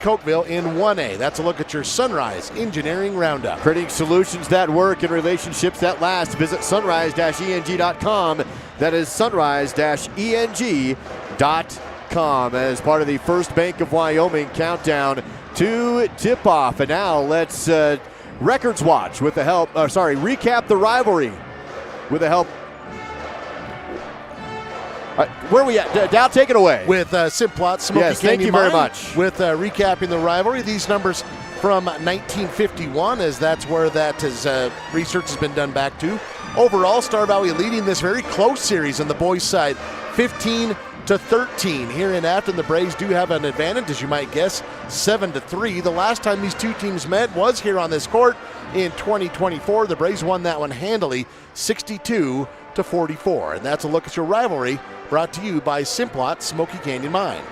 Coateville in 1A. That's a look at your Sunrise Engineering Roundup. Creating solutions that work and relationships that last. Visit sunrise-eng.com. That is sunrise-eng.com as part of the First Bank of Wyoming countdown to tip-off. And now let's records watch with the help, recap the rivalry with the help. Where are we at? Dow, take it away. With Simplot, Smoky Yes, thank Canyon you very Mine, much. With recapping the rivalry. These numbers from 1951, as that's where that research has been done back to. Overall, Star Valley leading this very close series on the boys' side, 15-13. Here in Afton, the Braves do have an advantage, as you might guess, 7-3. The last time these two teams met was here on this court in 2024. The Braves won that one handily, 62-44. And that's a look at your rivalry, brought to you by Simplot Smoky Canyon Mine.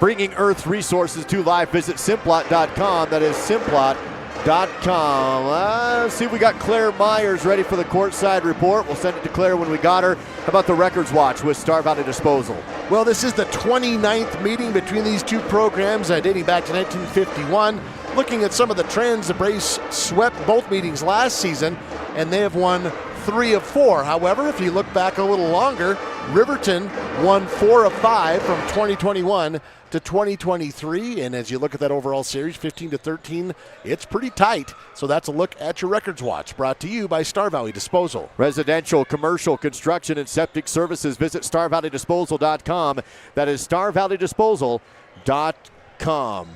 Bringing Earth's resources to life, visit simplot.com. That is simplot.com. Let's see if we got Claire Myers ready for the courtside report. We'll send it to Claire when we got her. How about the records watch with Star Valley Disposal? Well, this is the 29th meeting between these two programs dating back to 1951. Looking at some of the trends, the Braves swept both meetings last season, and they have won 3 of 4. However, if you look back a little longer, Riverton won 4 of 5 from 2021 to 2023. And as you look at that overall series, 15-13, it's pretty tight. So that's a look at your records watch, brought to you by Star Valley Disposal. Residential, commercial, construction, and septic services. Visit StarValleyDisposal.com. That is StarValleyDisposal.com.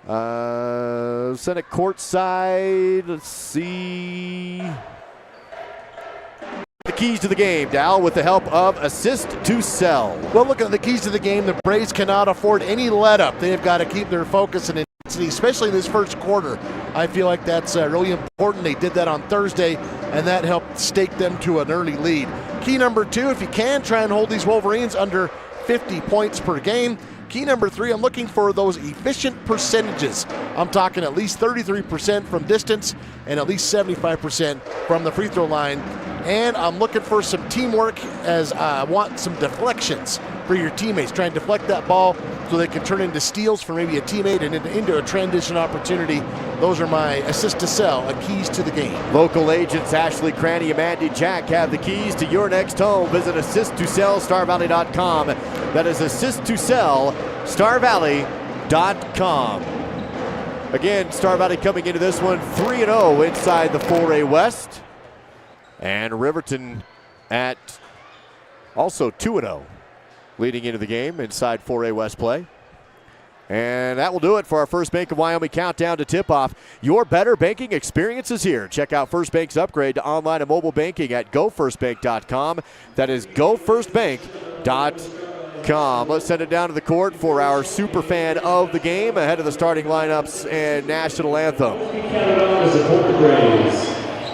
Send it courtside. Let's see. The keys to the game, Dal, with the help of Assist to Sell. Well, looking at the keys to the game, the Braves cannot afford any let-up. They have got to keep their focus and intensity, especially in this first quarter. I feel like that's really important. They did that on Thursday, and that helped stake them to an early lead. Key number 2, if you can, try and hold these Wolverines under 50 points per game. Key number 3, I'm looking for those efficient percentages. I'm talking at least 33% from distance and at least 75% from the free throw line. And I'm looking for some teamwork, as I want some deflections for your teammates. Try and deflect that ball so they can turn into steals for maybe a teammate and into a transition opportunity. Those are my assist to sell, keys to the game. Local agents Ashley Cranny and Mandy Jack have the keys to your next home. Visit Assist to Sell, StarValley.com. That is Assist to Sell, StarValley.com. Again, Star Valley coming into this one 3-0 inside the 4A West. And Riverton at also 2-0 leading into the game inside 4A West play. And that will do it for our First Bank of Wyoming countdown to tip-off. Your better banking experience is here. Check out First Bank's upgrade to online and mobile banking at gofirstbank.com. That is gofirstbank.com. Let's send it down to the court for our super fan of the game ahead of the starting lineups and national anthem.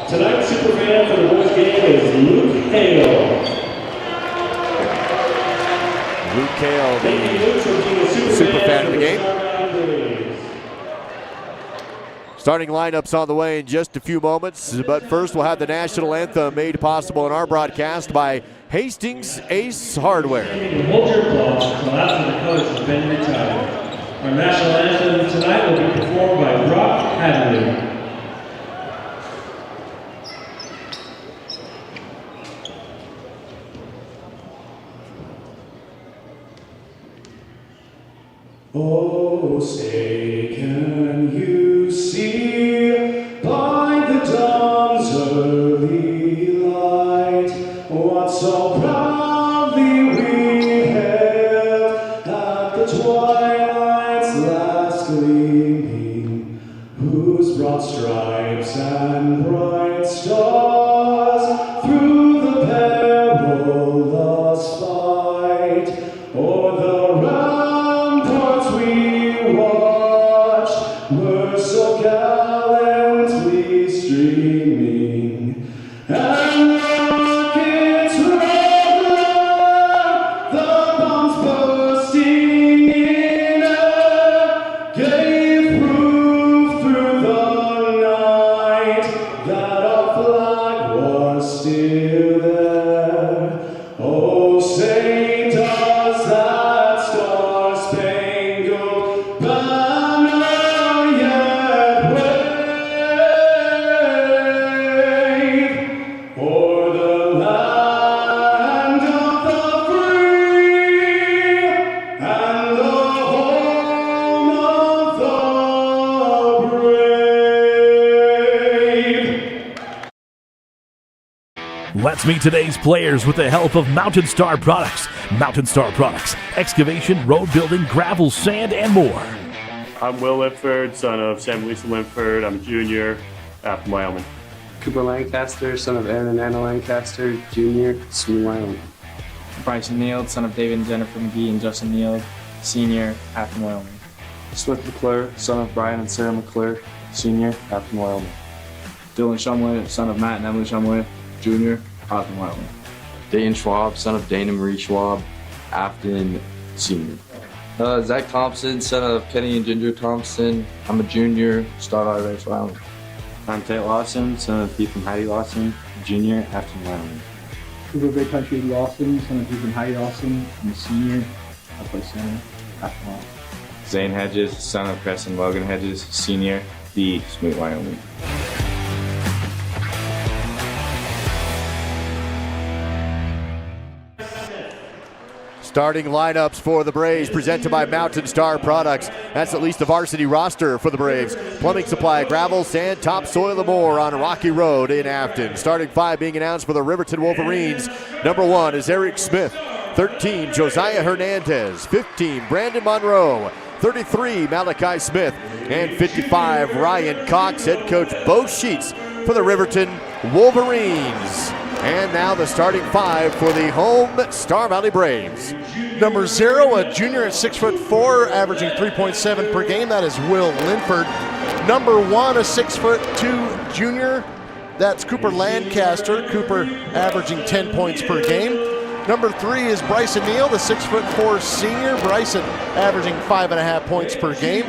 Tonight's superfan for the boys' game is Luke Hale. Luke Hale, the superfan of the game. Starting lineups on the way in just a few moments, but first we'll have the national anthem made possible in our broadcast by Hastings Ace Hardware. Hold your applause until after the colors have been retired. Our national anthem tonight will be performed by Brock Hadley. Oh, say, can you see by the dawn's early light what so proudly we hailed at the twilight's last gleaming, whose broad stripes and bright stars through the perilous fight o'er the were so gallantly streaming, and rockets rattle, the bombs bursting in. Let's meet today's players with the help of Mountain Star Products. Mountain Star Products, excavation, road building, gravel, sand, and more. I'm Will Linford, son of Sam and Lisa Linford. I'm a junior, Afton, Wyoming. Cooper Lancaster, son of Aaron and Anna Lancaster, junior, Smith, Wyoming. Bryson Neal, son of David and Jennifer McGee and Justin Neal, senior, Afton, Wyoming. Smith McClure, son of Brian and Sarah McClure, senior, Afton, Wyoming. Dylan Shumway, son of Matt and Emily Shumway, junior, Afton, Wyoming. Dayton Schwab, son of Dana Marie Schwab, Afton, senior. Zach Thompson, son of Kenny and Ginger Thompson. I'm a junior, Star Valley Ranch, Wyoming. I'm Tate Lawson, son of Heath and Heidi Lawson, junior, Afton, Wyoming. Cooper Big Country Lawson, son of Heath and Heidi Lawson. I'm a senior, I play center, Afton, Wyoming. Zane Hedges, son of Chris and Logan Hedges, senior, the Smith, Wyoming. Starting lineups for the Braves presented by Mountain Star Products. That's at least the varsity roster for the Braves. Plumbing supply, gravel, sand, topsoil, and more on Rocky Road in Afton. Starting five being announced for the Riverton Wolverines. Number 1 is Eric Smith. 13, Josiah Hernandez. 15, Brandon Monroe. 33, Malachi Smith. And 55, Ryan Cox. Head coach Bo Sheets for the Riverton Wolverines. And now the starting five for the home Star Valley Braves. Number 0, a junior at 6'4", averaging 3.7 per game. That is Will Linford. Number 1, a 6'2" junior. That's Cooper Lancaster. Cooper averaging 10 points per game. Number 3 is Bryson Neal, the 6'4" senior. Bryson averaging 5.5 points per game.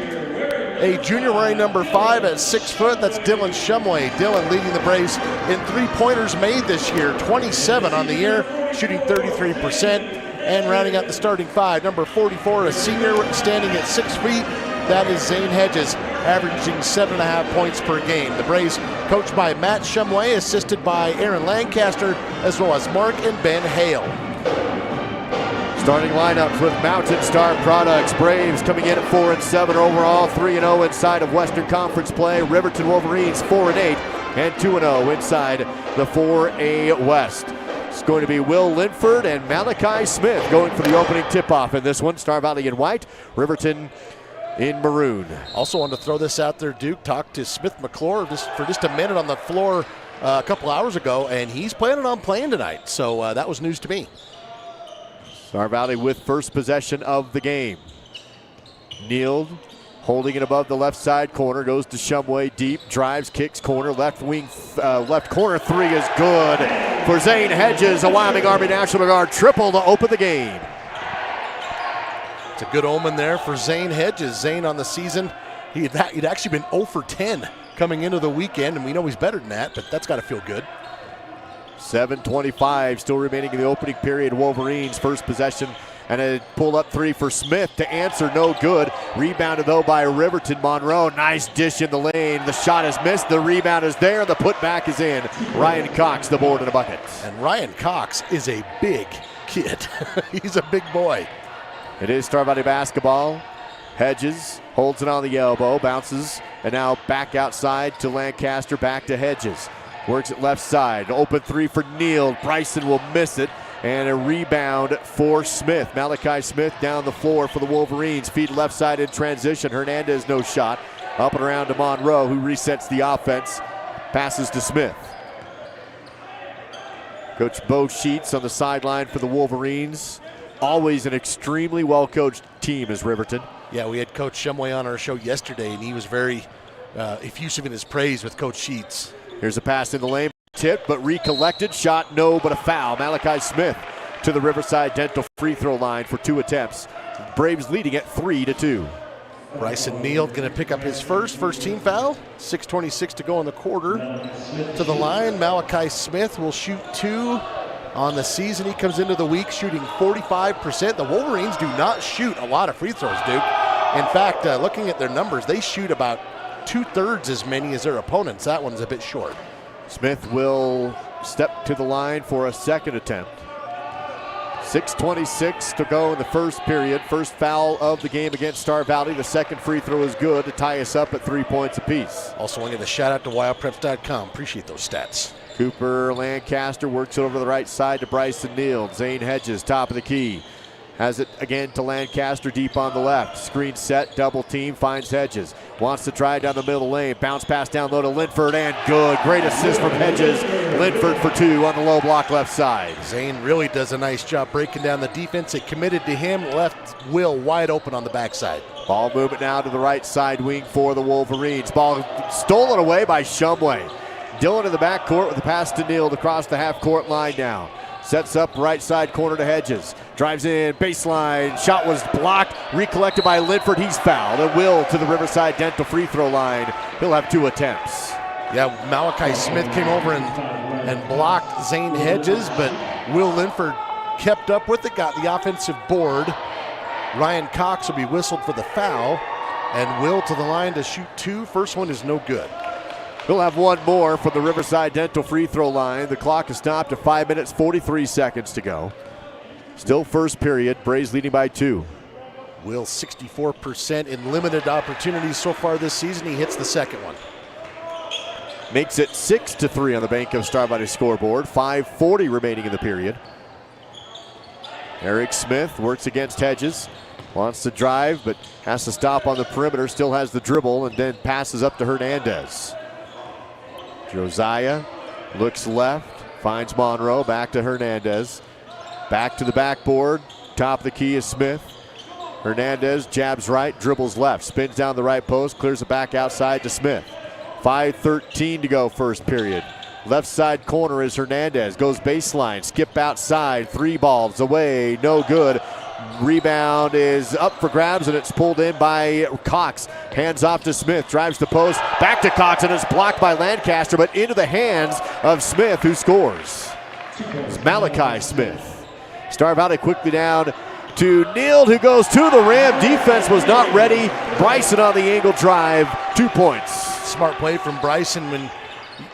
A junior wearing number 5 at 6 foot, that's Dylan Shumway. Dylan leading the Braves in three-pointers made this year, 27 on the year, shooting 33%. And rounding out the starting five, number 44, a senior standing at 6 feet, that is Zane Hedges, averaging 7.5 points per game. The Braves coached by Matt Shumway, assisted by Aaron Lancaster, as well as Mark and Ben Hale. Starting lineups with Mountain Star Products. Braves coming in at 4-7 overall, 3-0 inside of Western Conference play. Riverton Wolverines 4-8 and 2-0 inside the 4A West. It's going to be Will Linford and Malachi Smith going for the opening tip-off in this one. Star Valley in white, Riverton in maroon. Also wanted to throw this out there, Duke. Talked to Smith McClure for just a minute on the floor a couple hours ago, and he's planning on playing tonight. So that was news to me. Star Valley with first possession of the game. Neal holding it above the left side corner, goes to Shumway deep, drives, kicks, corner, left wing, left corner three is good for Zane Hedges, a Wyoming Army National Guard triple to open the game. It's a good omen there for Zane Hedges. Zane on the season, he'd actually been 0 for 10 coming into the weekend, and we know he's better than that, but that's got to feel good. 7:25 still remaining in the opening period. Wolverines first possession and a pull-up three for Smith to answer, no good. Rebounded though by Riverton. Monroe, nice dish in the lane. The shot is missed, the rebound is there, the putback is in. Ryan Cox, the board and a bucket. And Ryan Cox is a big kid. He's a big boy. It is Star Valley basketball. Hedges holds it on the elbow, bounces, and now back outside to Lancaster, back to Hedges. Works it left side, open three for Neal. Bryson will miss it, and a rebound for Smith. Malachi Smith down the floor for the Wolverines. Feed left side in transition. Hernandez no shot. Up and around to Monroe, who resets the offense. Passes to Smith. Coach Bo Sheets on the sideline for the Wolverines. Always an extremely well-coached team is Riverton. Yeah, we had Coach Shumway on our show yesterday, and he was very effusive in his praise with Coach Sheets. Here's a pass in the lane, tipped but recollected. Shot no, but a foul. Malachi Smith to the Riverside Dental free throw line for 2 attempts. Braves leading at 3-2. Bryson Neal going to pick up his first team foul. 6:26 to go in the quarter. To the line, Malachi Smith will shoot 2 on the season. He comes into the week shooting 45%. The Wolverines do not shoot a lot of free throws, Duke. In fact, looking at their numbers, they shoot about 2/3 as many as their opponents. That one's a bit short. Smith will step to the line for a second attempt. 6:26 to go in the first period. First foul of the game against Star Valley. The second free throw is good to tie us up at 3 points apiece. Also want to give a shout out to wildpreps.com. Appreciate those stats. Cooper Lancaster works it over to the right side to Bryson Neal. Zane Hedges, top of the key. Has it again to Lancaster deep on the left. Screen set, double team, finds Hedges. Wants to drive down the middle of the lane. Bounce pass down low to Linford, and good. Great assist from Hedges. Linford for 2 on the low block left side. Zane really does a nice job breaking down the defense. They committed to him, left Will wide open on the backside. Ball movement now to the right side wing for the Wolverines. Ball stolen away by Shumway. Dillon in the backcourt with the pass to Neal across the half-court line now. Sets up right side corner to Hedges. Drives in, baseline. Shot was blocked. Recollected by Linford. He's fouled. And Will to the Riverside Dental free throw line. He'll have 2 attempts. Yeah, Malachi Smith came over and blocked Zane Hedges, but Will Linford kept up with it, got the offensive board. Ryan Cox will be whistled for the foul, and Will to the line to shoot 2. First one is no good. We'll have 1 more from the Riverside Dental free throw line. The clock is stopped at 5 minutes, 43 seconds to go. Still first period. Braves leading by 2. Will 64% in limited opportunities so far this season. He hits the second one. Makes it 6-3 on the Bank of Star Valley scoreboard. 5:40 remaining in the period. Eric Smith works against Hedges. Wants to drive, but has to stop on the perimeter. Still has the dribble and then passes up to Hernandez. Josiah looks left, finds Monroe, back to Hernandez. Back to the backboard, top of the key is Smith. Hernandez jabs right, dribbles left, spins down the right post, clears it back outside to Smith. 5:13 to go first period. Left side corner is Hernandez, goes baseline, skip outside, 3 balls away, no good. Rebound is up for grabs, and it's pulled in by Cox. Hands off to Smith, drives the post, back to Cox, and it's blocked by Lancaster, but into the hands of Smith, who scores. It's Malachi Smith. Star Valley quickly down to Neal, who goes to the rim. Defense was not ready. Bryson on the angle drive, 2 points. Smart play from Bryson when,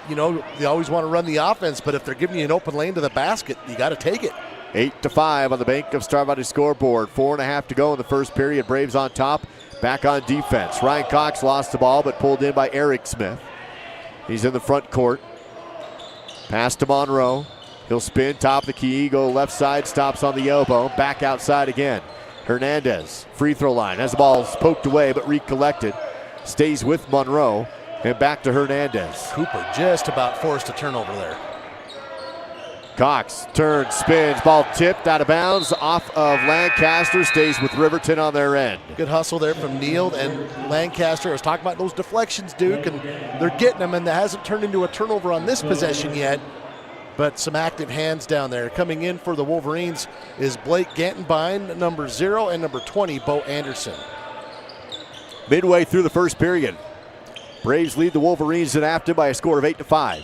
you know, they always want to run the offense, but if they're giving you an open lane to the basket, you got to take it. 8-5 on the Bank of Star Valley scoreboard. 4.5 to go in the first period. Braves on top, back on defense. Ryan Cox lost the ball, but pulled in by Eric Smith. He's in the front court. Pass to Monroe. He'll spin, top of the key, go left side, stops on the elbow. Back outside again. Hernandez, free throw line. Has the ball poked away, but recollected. Stays with Monroe, and back to Hernandez. Cooper just about forced a turnover there. Cox turns, spins, ball tipped out of bounds off of Lancaster, stays with Riverton on their end. Good hustle there from Neal and Lancaster. I was talking about those deflections, Duke, and they're getting them, and that hasn't turned into a turnover on this possession yet, but some active hands down there. Coming in for the Wolverines is Blake Gantenbein, number 0, and number 20, Bo Anderson. Midway through the first period, Braves lead the Wolverines at Afton by a score of 8-5.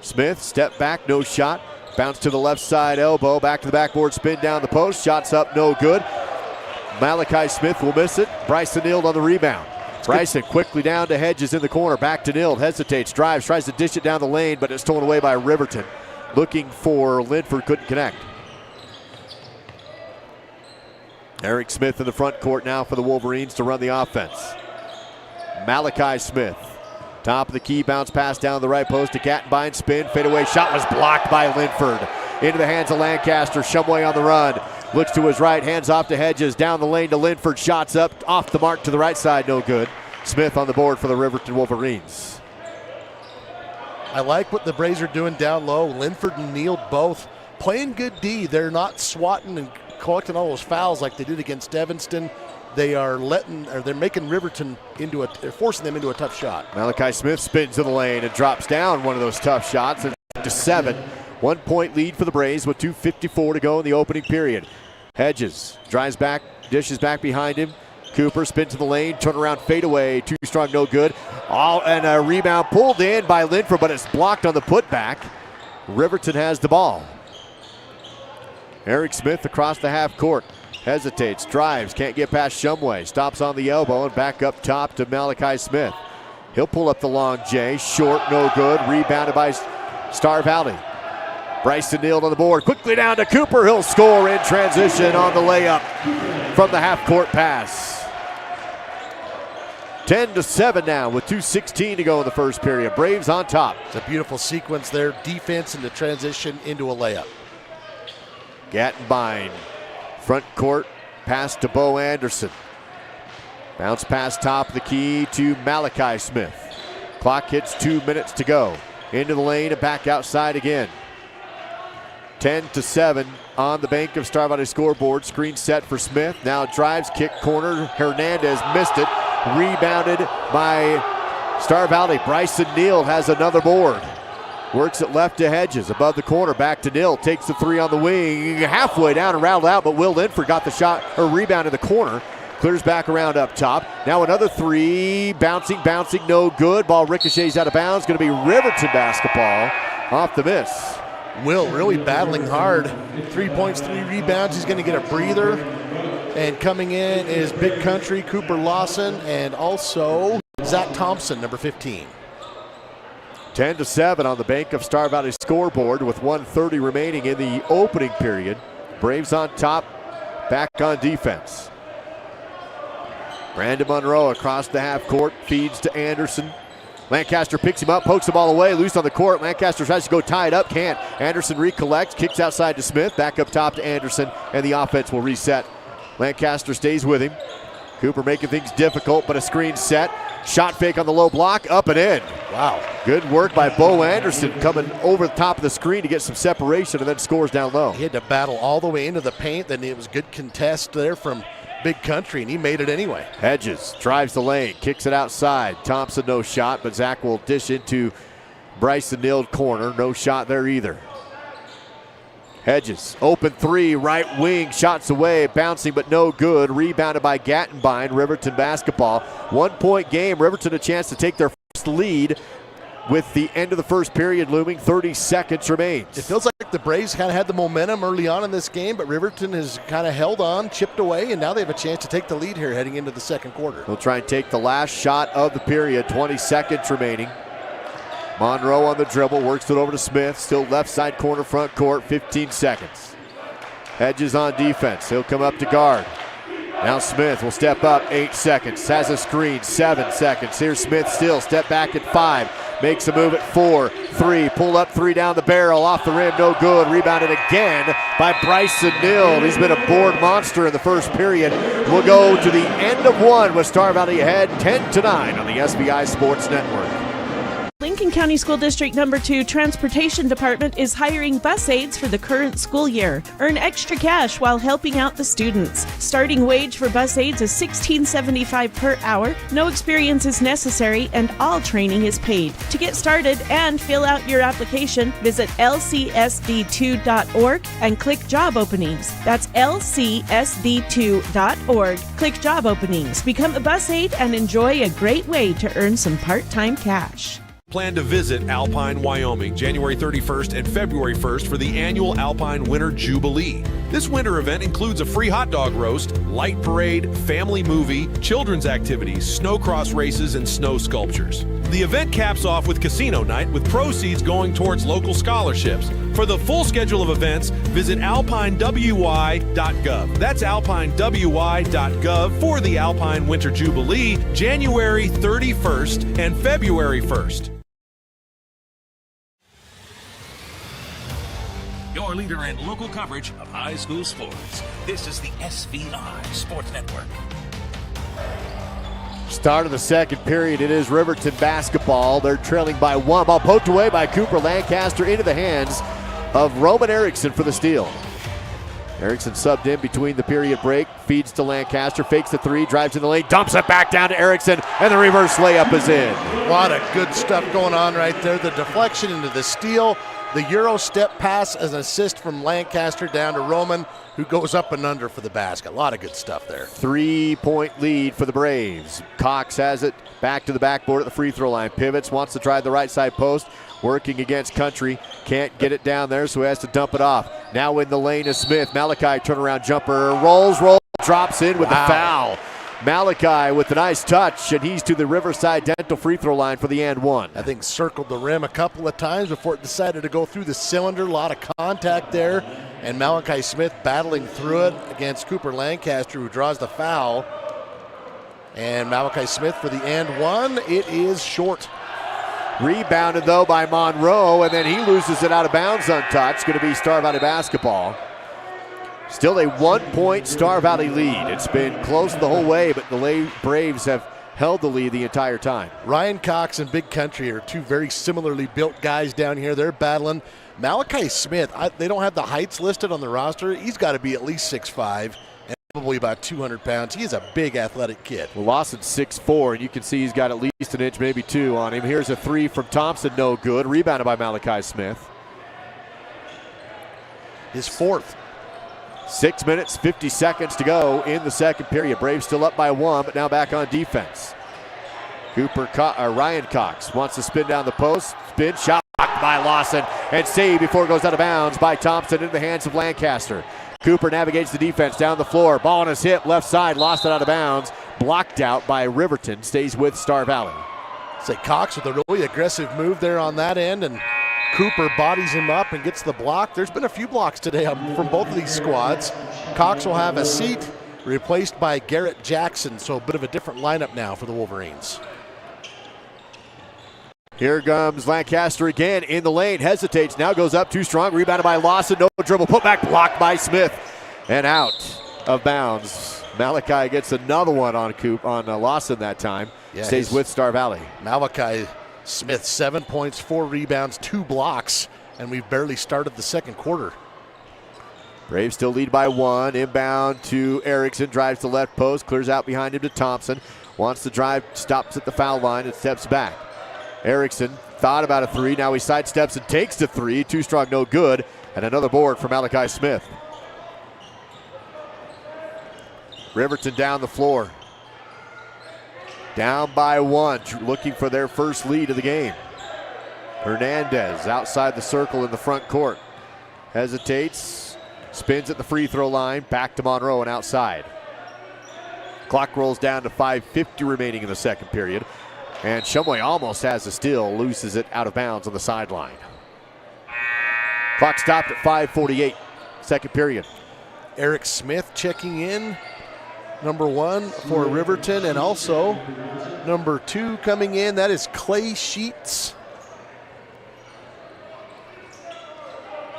Smith, step back, no shot. Bounce to the left side elbow, back to the backboard, spin down the post. Shots up, no good. Malachi Smith will miss it. Bryson Neal on the rebound. Bryson quickly down to Hedges in the corner. Back to Neal, hesitates, drives, tries to dish it down the lane, but it's stolen away by Riverton. Looking for Linford, couldn't connect. Eric Smith in the front court now for the Wolverines to run the offense. Malachi Smith. Top of the key, bounce pass down the right post to Gantenbein, spin, fadeaway shot was blocked by Linford. Into the hands of Lancaster, Shumway on the run. Looks to his right, hands off to Hedges, down the lane to Linford, shots up, off the mark to the right side, no good. Smith on the board for the Riverton Wolverines. I like what the Braves are doing down low. Linford and Neal both playing good D. They're not swatting and collecting all those fouls like they did against Evanston. They are they're making Riverton they're forcing them into a tough shot. Malachi Smith spins in the lane and drops down one of those tough shots to 7. 1 point lead for the Braves with 2:54 to go in the opening period. Hedges drives back, dishes back behind him. Cooper spins in the lane, turnaround fadeaway, too strong, no good. And a rebound pulled in by Linford, but it's blocked on the putback. Riverton has the ball. Eric Smith across the half court. Hesitates, drives, can't get past Shumway. Stops on the elbow and back up top to Malachi Smith. He'll pull up the long J. Short, no good. Rebounded by Star Valley. Bryson Neal on the board. Quickly down to Cooper. He'll score in transition on the layup from the half-court pass. 10-7 now with 2:16 to go in the first period. Braves on top. It's a beautiful sequence there. Defense into transition into a layup. Gattenbein, front court, pass to Bo Anderson. Bounce pass top of the key to Malachi Smith. Clock hits 2 minutes to go. Into the lane and back outside again. 10-7 on the bank of Star Valley scoreboard. Screen set for Smith. Now drives, kick corner. Hernandez missed it. Rebounded by Star Valley. Bryson Neal has another board. Works it left to Hedges. Above the corner, back to Neal. Takes the three on the wing. Halfway down and rattled out, but Will Linford got the shot, or rebound in the corner. Clears back around up top. Now another three. Bouncing, no good. Ball ricochets out of bounds. Going to be Riverton basketball off the miss. Will really battling hard. 3 points, 3 rebounds. He's going to get a breather. And coming in is Big Country, Cooper Lawson, and also Zach Thompson, number 15. 10-7 on the bank of Star Valley scoreboard with 1:30 remaining in the opening period. Braves on top, back on defense. Brandon Monroe across the half court, feeds to Anderson. Lancaster picks him up, pokes the ball away, loose on the court. Lancaster tries to go tie it up, can't. Anderson recollects, kicks outside to Smith, back up top to Anderson, and the offense will reset. Lancaster stays with him. Cooper making things difficult, but a screen set. Shot fake on the low block, up and in. Wow. Good work by Bo Anderson coming over the top of the screen to get some separation and then scores down low. He had to battle all the way into the paint, then it was good contest there from Big Country, and he made it anyway. Hedges drives the lane, kicks it outside. Thompson no shot, but Zach will dish into Bryson Neal corner. No shot there either. Hedges, open three, right wing, shots away, bouncing but no good. Rebounded by Gattenbein, Riverton basketball. 1 point game, Riverton a chance to take their first lead with the end of the first period looming. 30 seconds remains. It feels like the Braves kind of had the momentum early on in this game, but Riverton has kind of held on, chipped away, and now they have a chance to take the lead here heading into the second quarter. They'll try and take the last shot of the period, 20 seconds remaining. Monroe on the dribble, works it over to Smith, still left side corner front court, 15 seconds. Hedges on defense, he'll come up to guard. Now Smith will step up, 8 seconds, has a screen, 7 seconds. Here's Smith still, step back at 5, makes a move at 4, 3, pull up 3 down the barrel, off the rim, no good. Rebounded again by Bryson Neal. He's been a board monster in the first period. We'll go to the end of one with Star Valley ahead, 10-9 on the SBI Sports Network. Lincoln County School District Number 2 Transportation Department is hiring bus aides for the current school year. Earn extra cash while helping out the students. Starting wage for bus aides is $16.75 per hour. No experience is necessary and all training is paid. To get started and fill out your application, visit lcsd2.org and click job openings. That's lcsd2.org. Click job openings. Become a bus aide and enjoy a great way to earn some part-time cash. Plan to visit Alpine, Wyoming, January 31st and February 1st for the annual Alpine Winter Jubilee. This winter event includes a free hot dog roast, light parade, family movie, children's activities, snowcross races, and snow sculptures. The event caps off with casino night with proceeds going towards local scholarships. For the full schedule of events, visit alpinewy.gov. That's alpinewy.gov for the Alpine Winter Jubilee, January 31st and February 1st. Your leader in local coverage of high school sports. This is the SVI Sports Network. Start of the second period, it is Riverton basketball. They're trailing by 1. Ball poked away by Cooper. Lancaster into the hands of Roman Erickson for the steal. Erickson subbed in between the period break, feeds to Lancaster, fakes the 3, drives in the lane, dumps it back down to Erickson, and the reverse layup is in. A lot of good stuff going on right there. The deflection into the steal, the Euro step pass as an assist from Lancaster down to Roman, who goes up and under for the basket. A lot of good stuff there. 3-point lead for the Braves. Cox has it back to the backboard at the free throw line. Pivots, wants to try the right side post. Working against Country. Can't get it down there, so he has to dump it off. Now in the lane is Smith. Malachi turnaround jumper. Rolls, drops in with the foul. Malachi with a nice touch, and he's to the Riverside Dental free throw line for the and one. I think circled the rim a couple of times before it decided to go through the cylinder. A lot of contact there, and Malachi Smith battling through it against Cooper Lancaster, who draws the foul. And Malachi Smith for the and one. It is short. Rebounded, though, by Monroe, and then he loses it out of bounds untouched. Going to be Star Valley basketball. Still a 1-point Star Valley lead. It's been close the whole way, but the Braves have held the lead the entire time. Ryan Cox and Big Country are two very similarly built guys down here. They're battling. Malachi Smith, they don't have the heights listed on the roster. He's got to be at least 6'5", and probably about 200 pounds. He is a big athletic kid. Well, Lawson's 6'4", and you can see he's got at least an inch, maybe two on him. Here's a three from Thompson, no good. Rebounded by Malachi Smith. His fourth. 6 minutes, 50 seconds to go in the second period. Braves still up by one, but now back on defense. Ryan Cox wants to spin down the post. Spin, shot blocked by Lawson, and saved before it goes out of bounds by Thompson into the hands of Lancaster. Cooper navigates the defense down the floor. Ball on his hip, left side, lost it out of bounds. Blocked out by Riverton, stays with Star Valley. Say Cox with a really aggressive move there on that end, and Cooper bodies him up and gets the block. There's been a few blocks today from both of these squads. Cox will have a seat, replaced by Garrett Jackson, so a bit of a different lineup now for the Wolverines. Here comes Lancaster again in the lane, hesitates, now goes up too strong, rebounded by Lawson, no dribble, put back, blocked by Smith, and out of bounds. Malachi gets another one on Lawson that time, stays with Star Valley. Malachi Smith, 7 points, 4 rebounds, 2 blocks, and we've barely started the second quarter. Braves still lead by one. Inbound to Erickson, drives to left post, clears out behind him to Thompson. Wants to drive, stops at the foul line and steps back. Erickson thought about a three, now he sidesteps and takes the three. Too strong, no good, and another board for Malachi Smith. Riverton down the floor. Down by one, looking for their first lead of the game. Hernandez outside the circle in the front court. Hesitates, spins at the free throw line, back to Monroe and outside. Clock rolls down to 5:50 remaining in the second period. And Shumway almost has a steal, loses it out of bounds on the sideline. Clock stopped at 5:48, second period. Eric Smith checking in. Number 1 for Riverton, and also number 2 coming in. That is Clay Sheets.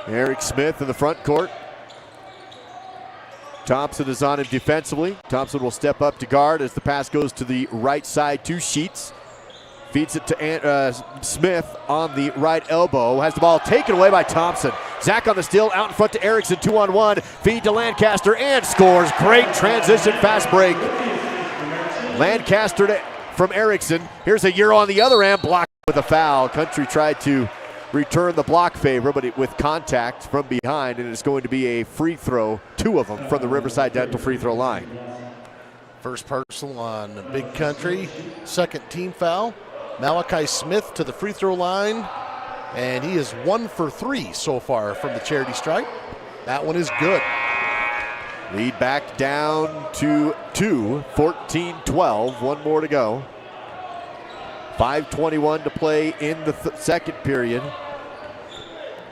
Eric Smith in the front court. Thompson is on him defensively. Thompson will step up to guard as the pass goes to the right side to Sheets. Feeds it to Smith on the right elbow. Has the ball taken away by Thompson. Zach on the steal, out in front to Erickson, 2-on-1. Feed to Lancaster and scores. Great transition fast break. Lancaster from Erickson. Here's a Euro on the other end, blocked with a foul. Country tried to return the block favor, but with contact from behind, and it's going to be a free throw, 2 of them from the Riverside Dental free throw line. First personal on Big Country. Second team foul. Malachi Smith to the free throw line, and he is 1 for 3 so far from the charity stripe. That one is good. Lead back down to 2, 14-12, one more to go. 5:21 to play in the second period.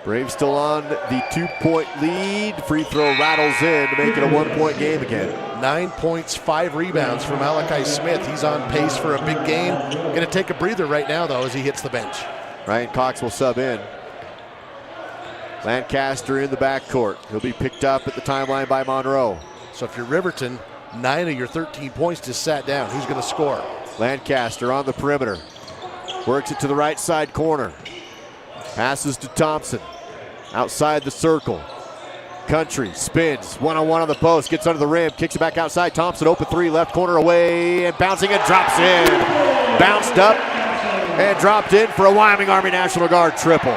Braves still on the 2-point lead. Free throw rattles in to make it a 1-point game again. 9 points, 5 rebounds for Malachi Smith. He's on pace for a big game. Going to take a breather right now, though, as he hits the bench. Ryan Cox will sub in. Lancaster in the backcourt. He'll be picked up at the timeline by Monroe. So if you're Riverton, 9 of your 13 points just sat down. Who's going to score? Lancaster on the perimeter. Works it to the right side corner. Passes to Thompson. Outside the circle. Country spins, one-on-one on the post, gets under the rim, kicks it back outside. Thompson, open 3, left corner away, and bouncing and drops in. Bounced up and dropped in for a Wyoming Army National Guard triple.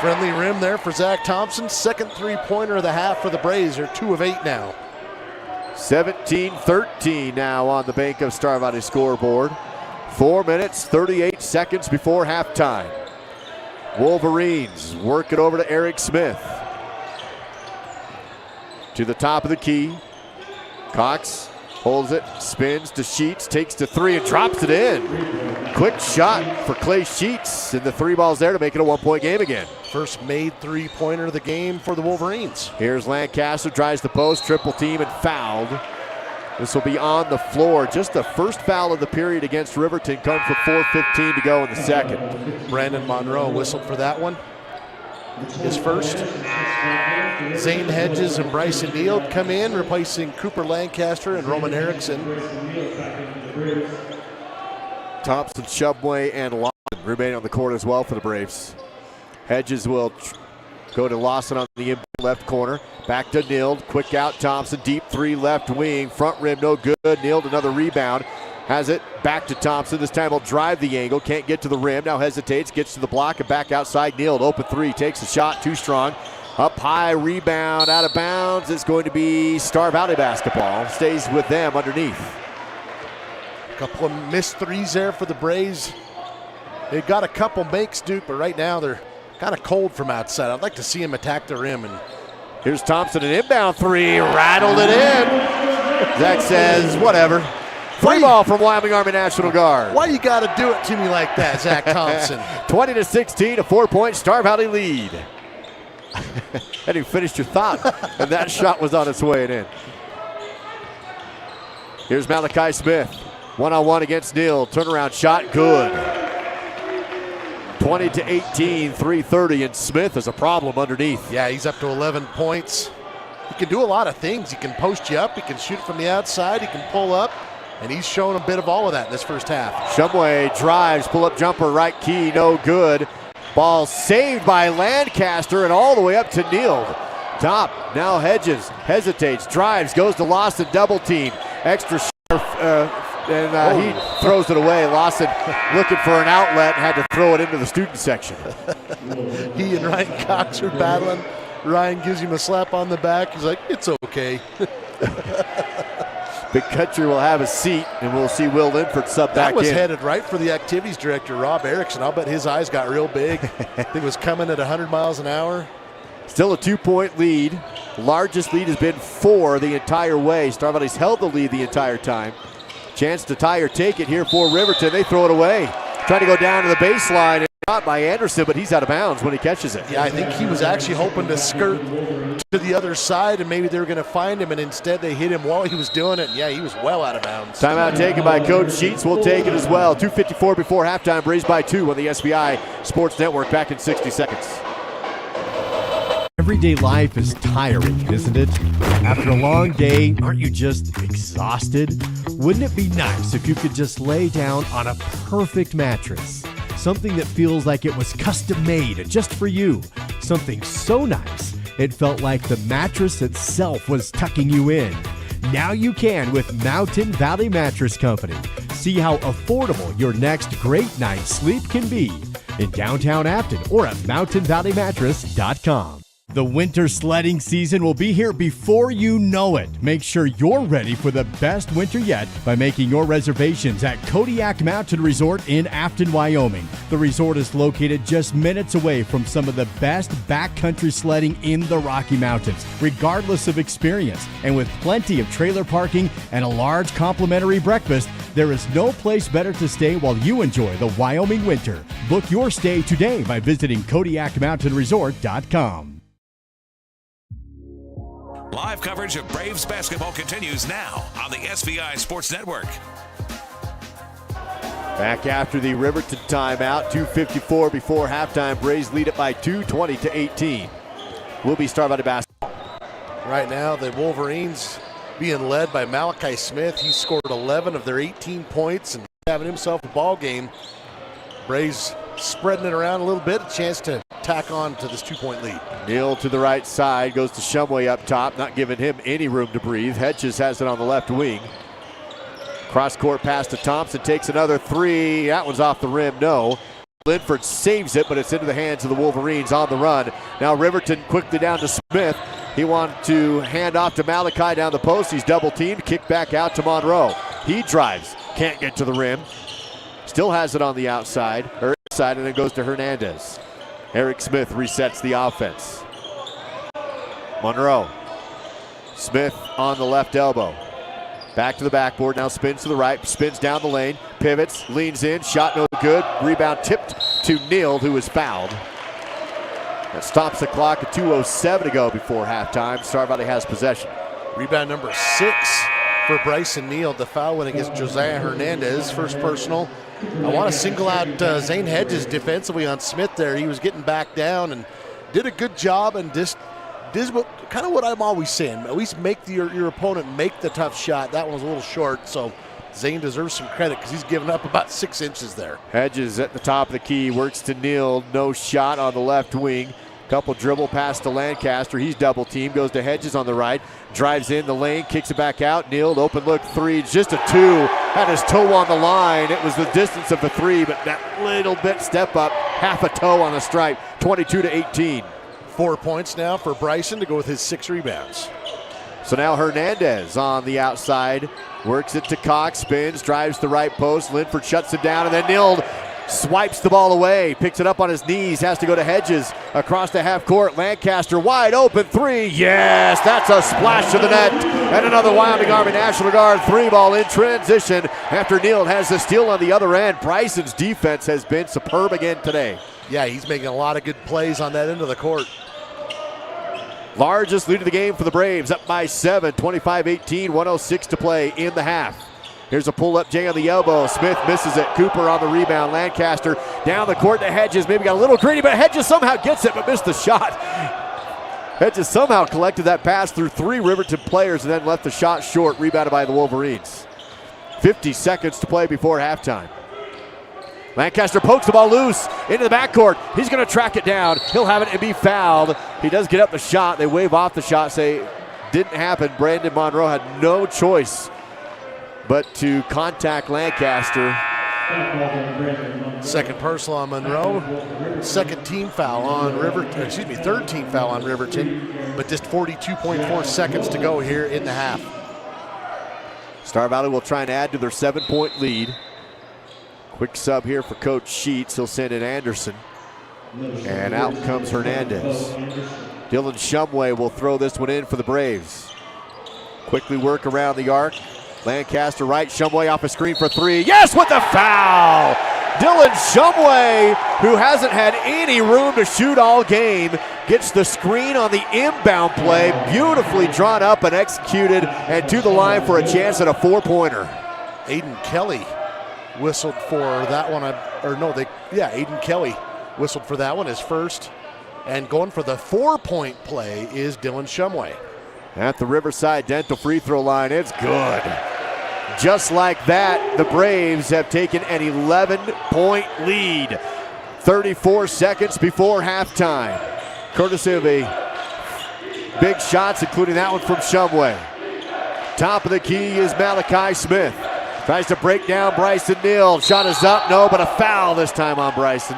Friendly rim there for Zach Thompson. Second three-pointer of the half for the Braves. They're 2 of 8 now. 17-13 now on the Bank of Star Valley scoreboard. 4 minutes, 38 seconds before halftime. Wolverines work it over to Eric Smith. To the top of the key. Cox Holds it, spins to Sheets, takes to three and drops it in. Quick shot for Clay Sheets, and the three balls there to make it a 1-point game again. First made three-pointer of the game for the Wolverines. Here's Lancaster, drives the post, triple team, and fouled. This will be on the floor. Just the first foul of the period against Riverton comes with 4:15 to go in the second. Brandon Monroe whistled for that one. His first. Zane Hedges and Bryson Neal come in, replacing Cooper Lancaster and Roman Erickson. Thompson, Shumway, and Lawson remain on the court as well for the Braves. Hedges will go to Lawson on the left corner. Back to Nield. Quick out Thompson. Deep three left wing. Front rim no good. Nield another rebound. Has it back to Thompson. This time he'll drive the angle. Can't get to the rim. Now hesitates. Gets to the block and back outside. Nield open three. Takes a shot. Too strong. Up high. Rebound. Out of bounds. It's going to be Star Valley basketball. Stays with them underneath. A couple of missed threes there for the Braves. They've got a couple makes, Duke, but right now they're kind of cold from outside. I'd like to see him attack the rim. And here's Thompson, an inbound three, rattled it in. Zach says, whatever. Free ball from Wyoming Army National Guard. Why you got to do it to me like that, Zach Thompson? 20-16, a 4-point Star Valley lead. And you finished your thought, and that shot was on its way and in. Here's Malachi Smith, one-on-one against Neal. Turnaround shot, good. 20-18, 3:30, and Smith is a problem underneath. Yeah, he's up to 11 points. He can do a lot of things. He can post you up. He can shoot from the outside. He can pull up. And he's shown a bit of all of that in this first half. Shumway drives, pull-up jumper, right key, no good. Ball saved by Lancaster and all the way up to Nield. Top, now Hedges, hesitates, drives, goes to Lawson, double team. Extra and he throws it away. Lawson looking for an outlet and had to throw it into the student section. He and Ryan Cox are battling. Ryan gives him a slap on the back. He's like, it's okay. Big Country will have a seat, and we'll see Will Linford sub back in. That was headed right for the activities director, Rob Erickson. I'll bet his eyes got real big. It was coming at 100 miles an hour. Still a 2-point lead. Largest lead has been 4 the entire way. Star Valley's held the lead the entire time. Chance to tie or take it here for Riverton. They throw it away. Trying to go down to the baseline. Shot by Anderson, but he's out of bounds when he catches it. Yeah, I think he was actually hoping to skirt to the other side, and maybe they were going to find him, and instead they hit him while he was doing it. And yeah, he was well out of bounds. Timeout taken by Coach Sheets. We'll take it as well. 2:54 before halftime. Braves by 2 on the SBI Sports Network. Back in 60 seconds. Everyday life is tiring, isn't it? After a long day, aren't you just exhausted? Wouldn't it be nice if you could just lay down on a perfect mattress? Something that feels like it was custom made just for you. Something so nice, it felt like the mattress itself was tucking you in. Now you can with Mountain Valley Mattress Company. See how affordable your next great night's sleep can be in downtown Afton or at mountainvalleymattress.com. The winter sledding season will be here before you know it. Make sure you're ready for the best winter yet by making your reservations at Kodiak Mountain Resort in Afton, Wyoming. The resort is located just minutes away from some of the best backcountry sledding in the Rocky Mountains, regardless of experience. And with plenty of trailer parking and a large complimentary breakfast, there is no place better to stay while you enjoy the Wyoming winter. Book your stay today by visiting KodiakMountainResort.com. Live coverage of Braves basketball continues now on the SBI Sports Network. Back after the Riverton timeout, 2:54 before halftime. Braves lead it by 2, 20-18. Will be Star Valley basketball. Right now, the Wolverines being led by Malachi Smith. He scored 11 of their 18 points and having himself a ball game. Braves spreading it around a little bit, a chance to tack on to this 2-point lead. Neal to the right side, goes to Shumway up top, not giving him any room to breathe. Hedges has it on the left wing. Cross-court pass to Thompson, takes another three. That one's off the rim, no. Linford saves it, but it's into the hands of the Wolverines on the run. Now Riverton quickly down to Smith. He wanted to hand off to Malachi down the post. He's double-teamed, kick back out to Monroe. He drives, can't get to the rim. Still has it on the outside, or inside, and then goes to Hernandez. Eric Smith resets the offense. Monroe. Smith on the left elbow. Back to the backboard, now spins to the right, spins down the lane, pivots, leans in, shot no good. Rebound tipped to Neal, who is fouled. That stops the clock at 2:07 to go before halftime. Star Valley has possession. Rebound number 6 for Bryson Neal. The foul went against Josiah Hernandez. First personal. I want to single out Zane Hedges defensively on Smith there. He was getting back down and did a good job, and just kind of what I'm always saying. At least make your opponent make the tough shot. That one was a little short, so Zane deserves some credit because he's given up about 6 inches there. Hedges at the top of the key, works to Neal. No shot on the left wing. Couple dribble pass to Lancaster. He's double teamed. Goes to Hedges on the right. Drives in the lane. Kicks it back out. Neal, open look three. Just a 2. Had his toe on the line. It was the distance of the 3, but that little bit step up. Half a toe on the stripe. 22-18. 4 points now for Bryson to go with his 6 rebounds. So now Hernandez on the outside. Works it to Cox. Spins. Drives the right post. Linford shuts it down. And then Neal swipes the ball away, picks it up on his knees, has to go to Hedges across the half court. Lancaster wide open 3. Yes, that's a splash to the net. And another Wyoming Army National Guard 3-ball in transition after Neal has the steal on the other end. Bryson's defense has been superb again today. Yeah, he's making a lot of good plays on that end of the court. Largest lead of the game for the Braves, up by 7, 25-18, 1:06 to play in the half. Here's a pull-up J on the elbow. Smith misses it. Cooper on the rebound. Lancaster down the court to Hedges. Maybe got a little greedy, but Hedges somehow gets it, but missed the shot. Hedges somehow collected that pass through 3 Riverton players and then left the shot short, rebounded by the Wolverines. 50 seconds to play before halftime. Lancaster pokes the ball loose into the backcourt. He's going to track it down. He'll have it and be fouled. He does get up the shot. They wave off the shot, say didn't happen. Brandon Monroe had no choice but to contact Lancaster. Second personal on Monroe. Second team foul on Riverton. Excuse me, third team foul on Riverton. But just 42.4 seconds to go here in the half. Star Valley will try and add to their 7-point lead. Quick sub here for Coach Sheets. He'll send in Anderson. And out comes Hernandez. Dylan Shumway will throw this one in for the Braves. Quickly work around the arc. Lancaster right, Shumway off a screen for 3. Yes, with the foul! Dylan Shumway, who hasn't had any room to shoot all game, gets the screen on the inbound play, beautifully drawn up and executed, and to the line for a chance at a 4-pointer. Aiden Kelly whistled for that one, Aiden Kelly whistled for that one, his first. And going for the 4-point play is Dylan Shumway. At the Riverside Dental free throw line, it's good. Just like that, the Braves have taken an 11-point lead. 34 seconds before halftime. Courtesy of a big shots, including that one from Shumway. Top of the key is Malachi Smith. Tries to break down Bryson Neal. Shot is up, no, but a foul this time on Bryson.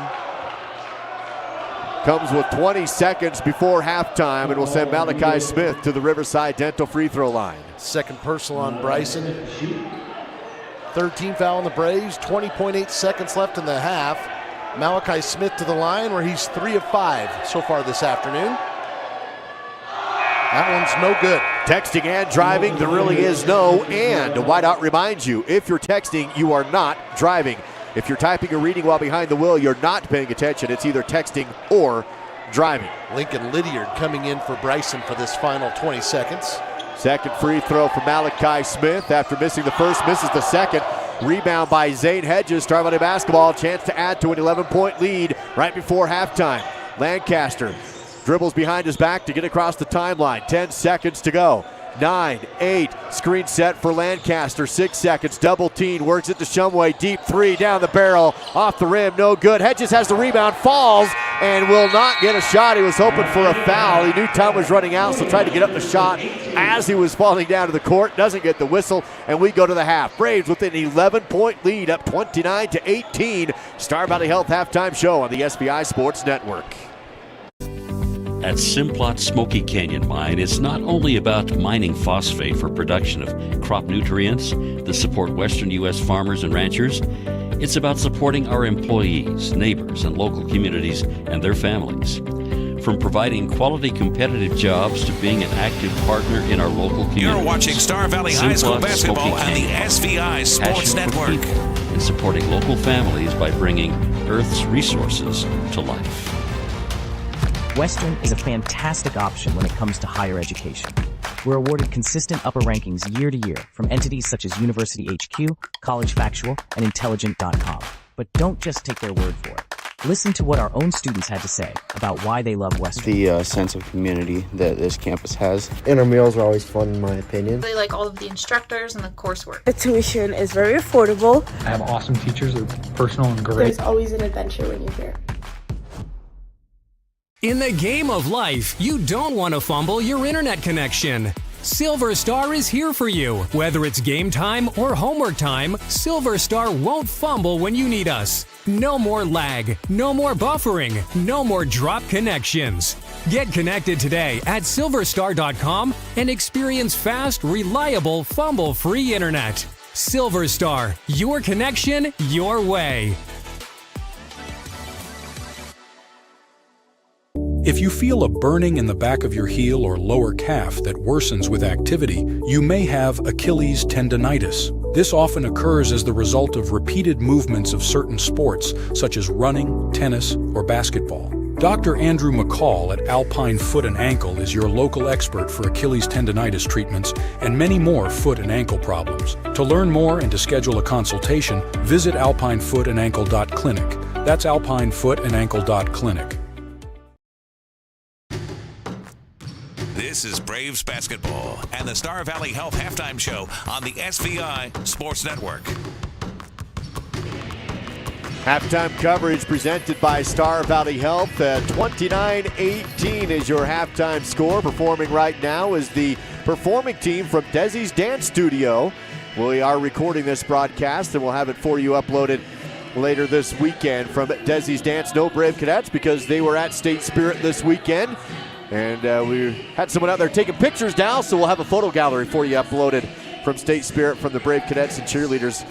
Comes with 20 seconds before halftime and will send Malachi Smith to the Riverside Dental free throw line. Second personal on Bryson. Third team foul on the Braves. 20.8 seconds left in the half. Malachi Smith to the line where he's 3 of 5 so far this afternoon. That one's no good. Texting and driving, there really is no and. Whiteout reminds you, if you're texting, you are not driving. If you're typing or reading while behind the wheel, you're not paying attention. It's either texting or driving. Lincoln Lydiard coming in for Bryson for this final 20 seconds. Second free throw for Malachi Smith after missing the first, misses the second. Rebound by Zane Hedges. Star Valley basketball, chance to add to an 11-point lead right before halftime. Lancaster dribbles behind his back to get across the timeline. 10 seconds to go. 9, 8, screen set for Lancaster, 6 seconds, double team, works it to Shumway, deep 3, down the barrel, off the rim, no good. Hedges has the rebound, falls, and will not get a shot. He was hoping for a foul. He knew time was running out, so tried to get up the shot as he was falling down to the court, doesn't get the whistle, and we go to the half. Braves with an 11-point lead, up 29-18. Star Valley Health halftime show on the SBI Sports Network. At Simplot Smoky Canyon Mine, it's not only about mining phosphate for production of crop nutrients that support western U.S. farmers and ranchers. It's about supporting our employees, neighbors, and local communities and their families. From providing quality competitive jobs to being an active partner in our local community. You're watching Star Valley High School basketball on the SVI Sports Network. And supporting local families by bringing Earth's resources to life. Western is a fantastic option when it comes to higher education. We're awarded consistent upper rankings year to year from entities such as University HQ, College Factual, and Intelligent.com. But don't just take their word for it. Listen to what our own students had to say about why they love Western. The sense of community that this campus has. Inter meals are always fun in my opinion. They like all of the instructors and the coursework. The tuition is very affordable. I have awesome teachers, they're personal and great. There's always an adventure when you're here. In the game of life, you don't want to fumble your internet connection. Silver Star is here for you. Whether it's game time or homework time, Silver Star won't fumble when you need us. No more lag, no more buffering, no more drop connections. Get connected today at silverstar.com and experience fast, reliable, fumble-free internet. Silver Star, your connection, your way. If you feel a burning in the back of your heel or lower calf that worsens with activity, you may have Achilles tendonitis. This often occurs as the result of repeated movements of certain sports, such as running, tennis, or basketball. Dr. Andrew McCall at Alpine Foot and Ankle is your local expert for Achilles tendonitis treatments and many more foot and ankle problems. To learn more and to schedule a consultation, visit alpinefootandAnkle.clinic. That's alpinefootandAnkle.clinic. This is Braves basketball and the Star Valley Health Halftime Show on the SVI Sports Network. Halftime coverage presented by Star Valley Health. 29-18 is your halftime score. Performing right now is the performing team from Desi's Dance Studio. We are recording this broadcast and we'll have it for you uploaded later this weekend from Desi's Dance. No Brave Cadets because they were at State Spirit this weekend. And we had someone out there taking pictures now, so we'll have a photo gallery for you uploaded from State Spirit from the Brave Cadets and cheerleaders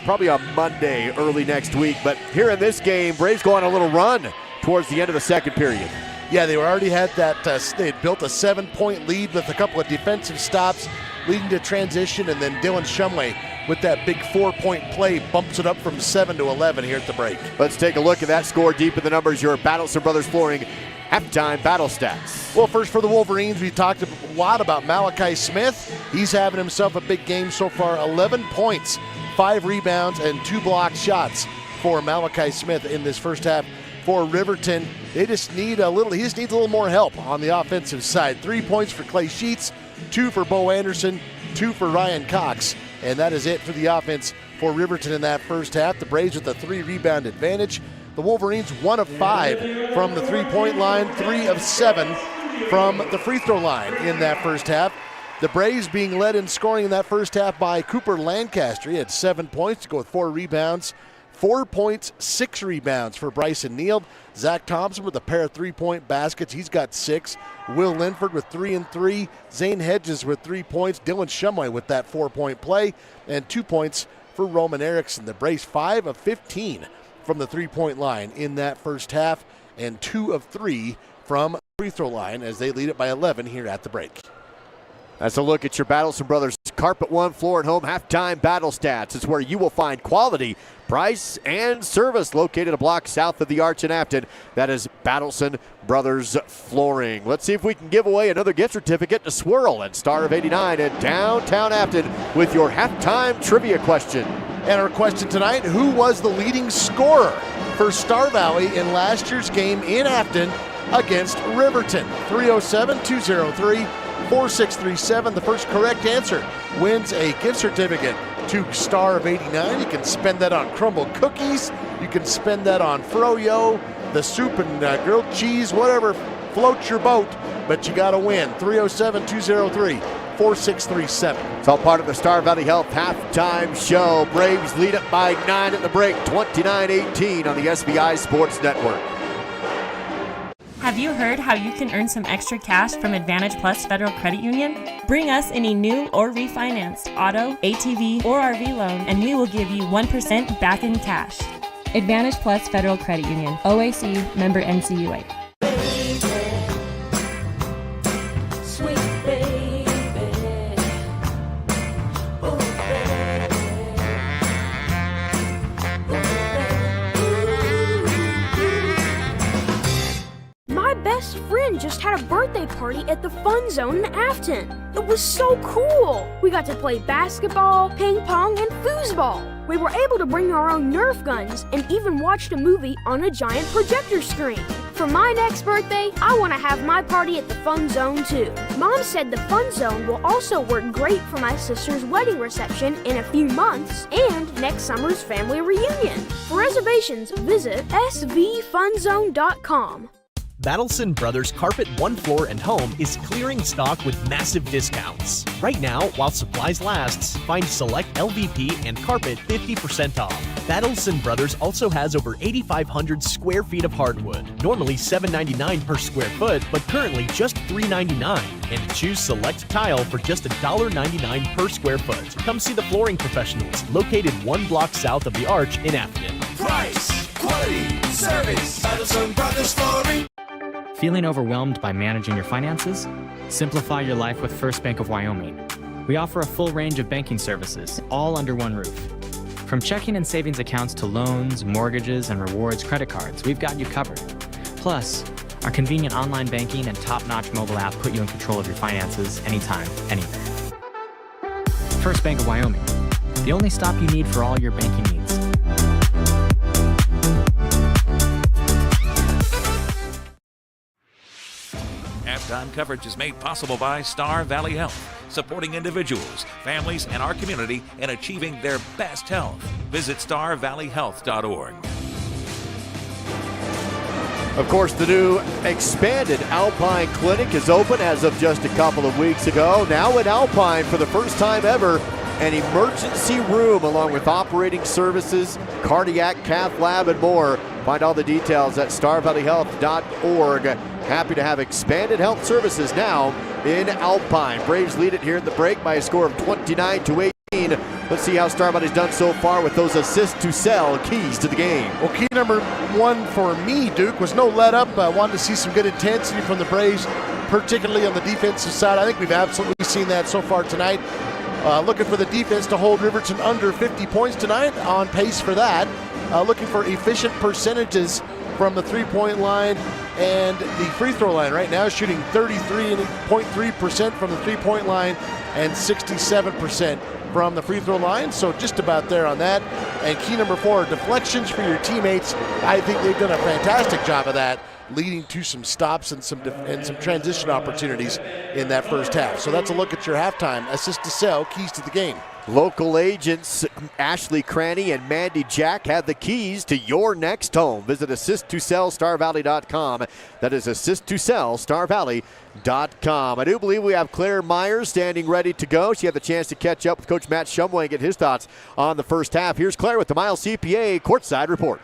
probably on Monday, early next week. But here in this game, Braves go on a little run towards the end of the second period. Yeah, they already had that. They had built a 7-point lead with a couple of defensive stops leading to transition, and then Dylan Shumway with that big 4-point play bumps it up from 7 to 11 here at the break. Let's take a look at that score deep in the numbers. Your Battleson Brothers Flooring halftime battle stats. Well, first for the Wolverines, we talked a lot about Malachi Smith. He's having himself a big game so far. 11 points, 5 rebounds, and 2 blocked shots for Malachi Smith in this first half. For Riverton, he just needs a little more help on the offensive side. 3 points for Clay Sheets, 2 for Bo Anderson, 2 for Ryan Cox, and that is it for the offense for Riverton in that first half. The Braves with a 3-rebound advantage. The Wolverines 1 of 5 from the 3-point line, 3 of 7 from the free throw line in that first half. The Braves being led in scoring in that first half by Cooper Lancaster. He had 7 points to go with 4 rebounds. 4 points, 6 rebounds for Bryson Neal. Zach Thompson with a pair of 3-point baskets. He's got 6. Will Linford with 3 and 3. Zane Hedges with 3 points. Dylan Shumway with that 4-point play. And 2 points for Roman Erickson. The Braves 5 of 15 from the 3-point line in that first half, and 2 of 3 from free throw line as they lead it by 11 here at the break. That's a look at your Battleson Brothers Carpet One Floor and Home halftime battle stats. It's where you will find quality, price, and service located a block south of the Arch in Afton. That is Battleson Brothers Flooring. Let's see if we can give away another gift certificate to Swirl and Star of 89 in downtown Afton with your halftime trivia question. And our question tonight, who was the leading scorer for Star Valley in last year's game in Afton against Riverton? 307-203-4637. The first correct answer wins a gift certificate to Star of 89. You can spend that on crumble cookies. You can spend that on froyo, the soup and grilled cheese, whatever floats your boat. But you got to win. 307-203-4637. It's all part of the Star Valley Health halftime show. Braves lead it by 9 at the break, 29-18 on the SVI Sports Network. Have you heard how you can earn some extra cash from Advantage Plus Federal Credit Union? Bring us any new or refinanced auto, ATV, or RV loan, and we will give you 1% back in cash. Advantage Plus Federal Credit Union, OAC, member NCUA. just had a birthday party at the Fun Zone in Afton. It was so cool. We got to play basketball, ping pong, and foosball. We were able to bring our own Nerf guns and even watched a movie on a giant projector screen. For my next birthday, I want to have my party at the Fun Zone too. Mom said the Fun Zone will also work great for my sister's wedding reception in a few months and next summer's family reunion. For reservations, visit svfunzone.com. Battleson Brothers Carpet One Floor and Home is clearing stock with massive discounts. Right now, while supplies lasts, find select LVP and carpet 50% off. Battleson Brothers also has over 8,500 square feet of hardwood, normally $7.99 per square foot, but currently just $3.99. And choose select tile for just $1.99 per square foot. Come see the flooring professionals, located 1 block south of the Arch in Afton. Price, quality, service, Battleson Brothers Flooring. Feeling overwhelmed by managing your finances? Simplify your life with First Bank of Wyoming. We offer a full range of banking services, all under one roof. From checking and savings accounts to loans, mortgages, and rewards credit cards, we've got you covered. Plus, our convenient online banking and top-notch mobile app put you in control of your finances anytime, anywhere. First Bank of Wyoming, the only stop you need for all your banking needs. Halftime coverage is made possible by Star Valley Health, supporting individuals, families, and our community in achieving their best health. Visit starvalleyhealth.org. Of course, the new expanded Alpine Clinic is open as of just a couple of weeks ago. Now at Alpine, for the first time ever, an emergency room along with operating services, cardiac, cath lab, and more. Find all the details at starvalleyhealth.org. Happy to have expanded health services now in Alpine. Braves lead it here in the break by a score of 29-18. Let's see how Star Valley's done so far with those assists to sell keys to the game. Well, key number one for me, Duke, was no let up. I wanted to see some good intensity from the Braves, particularly on the defensive side. I think we've absolutely seen that so far tonight. Looking for the defense to hold Riverton under 50 points tonight, on pace for that. Looking for efficient percentages from the three-point line and the free throw line. Right now shooting 33.3% from the three-point line and 67% from the free throw line, so just about there on that. And key number 4, deflections for your teammates. I think they've done a fantastic job of that, leading to some stops and some transition opportunities in that first half. So that's a look at your halftime assist to sell, keys to the game. Local agents Ashley Cranny and Mandy Jack have the keys to your next home. Visit AssistToSellStarValley.com. That is AssistToSellStarValley.com. I do believe we have Claire Myers standing ready to go. She had the chance to catch up with Coach Matt Shumway and get his thoughts on the first half. Here's Claire with the Miles CPA Courtside Report.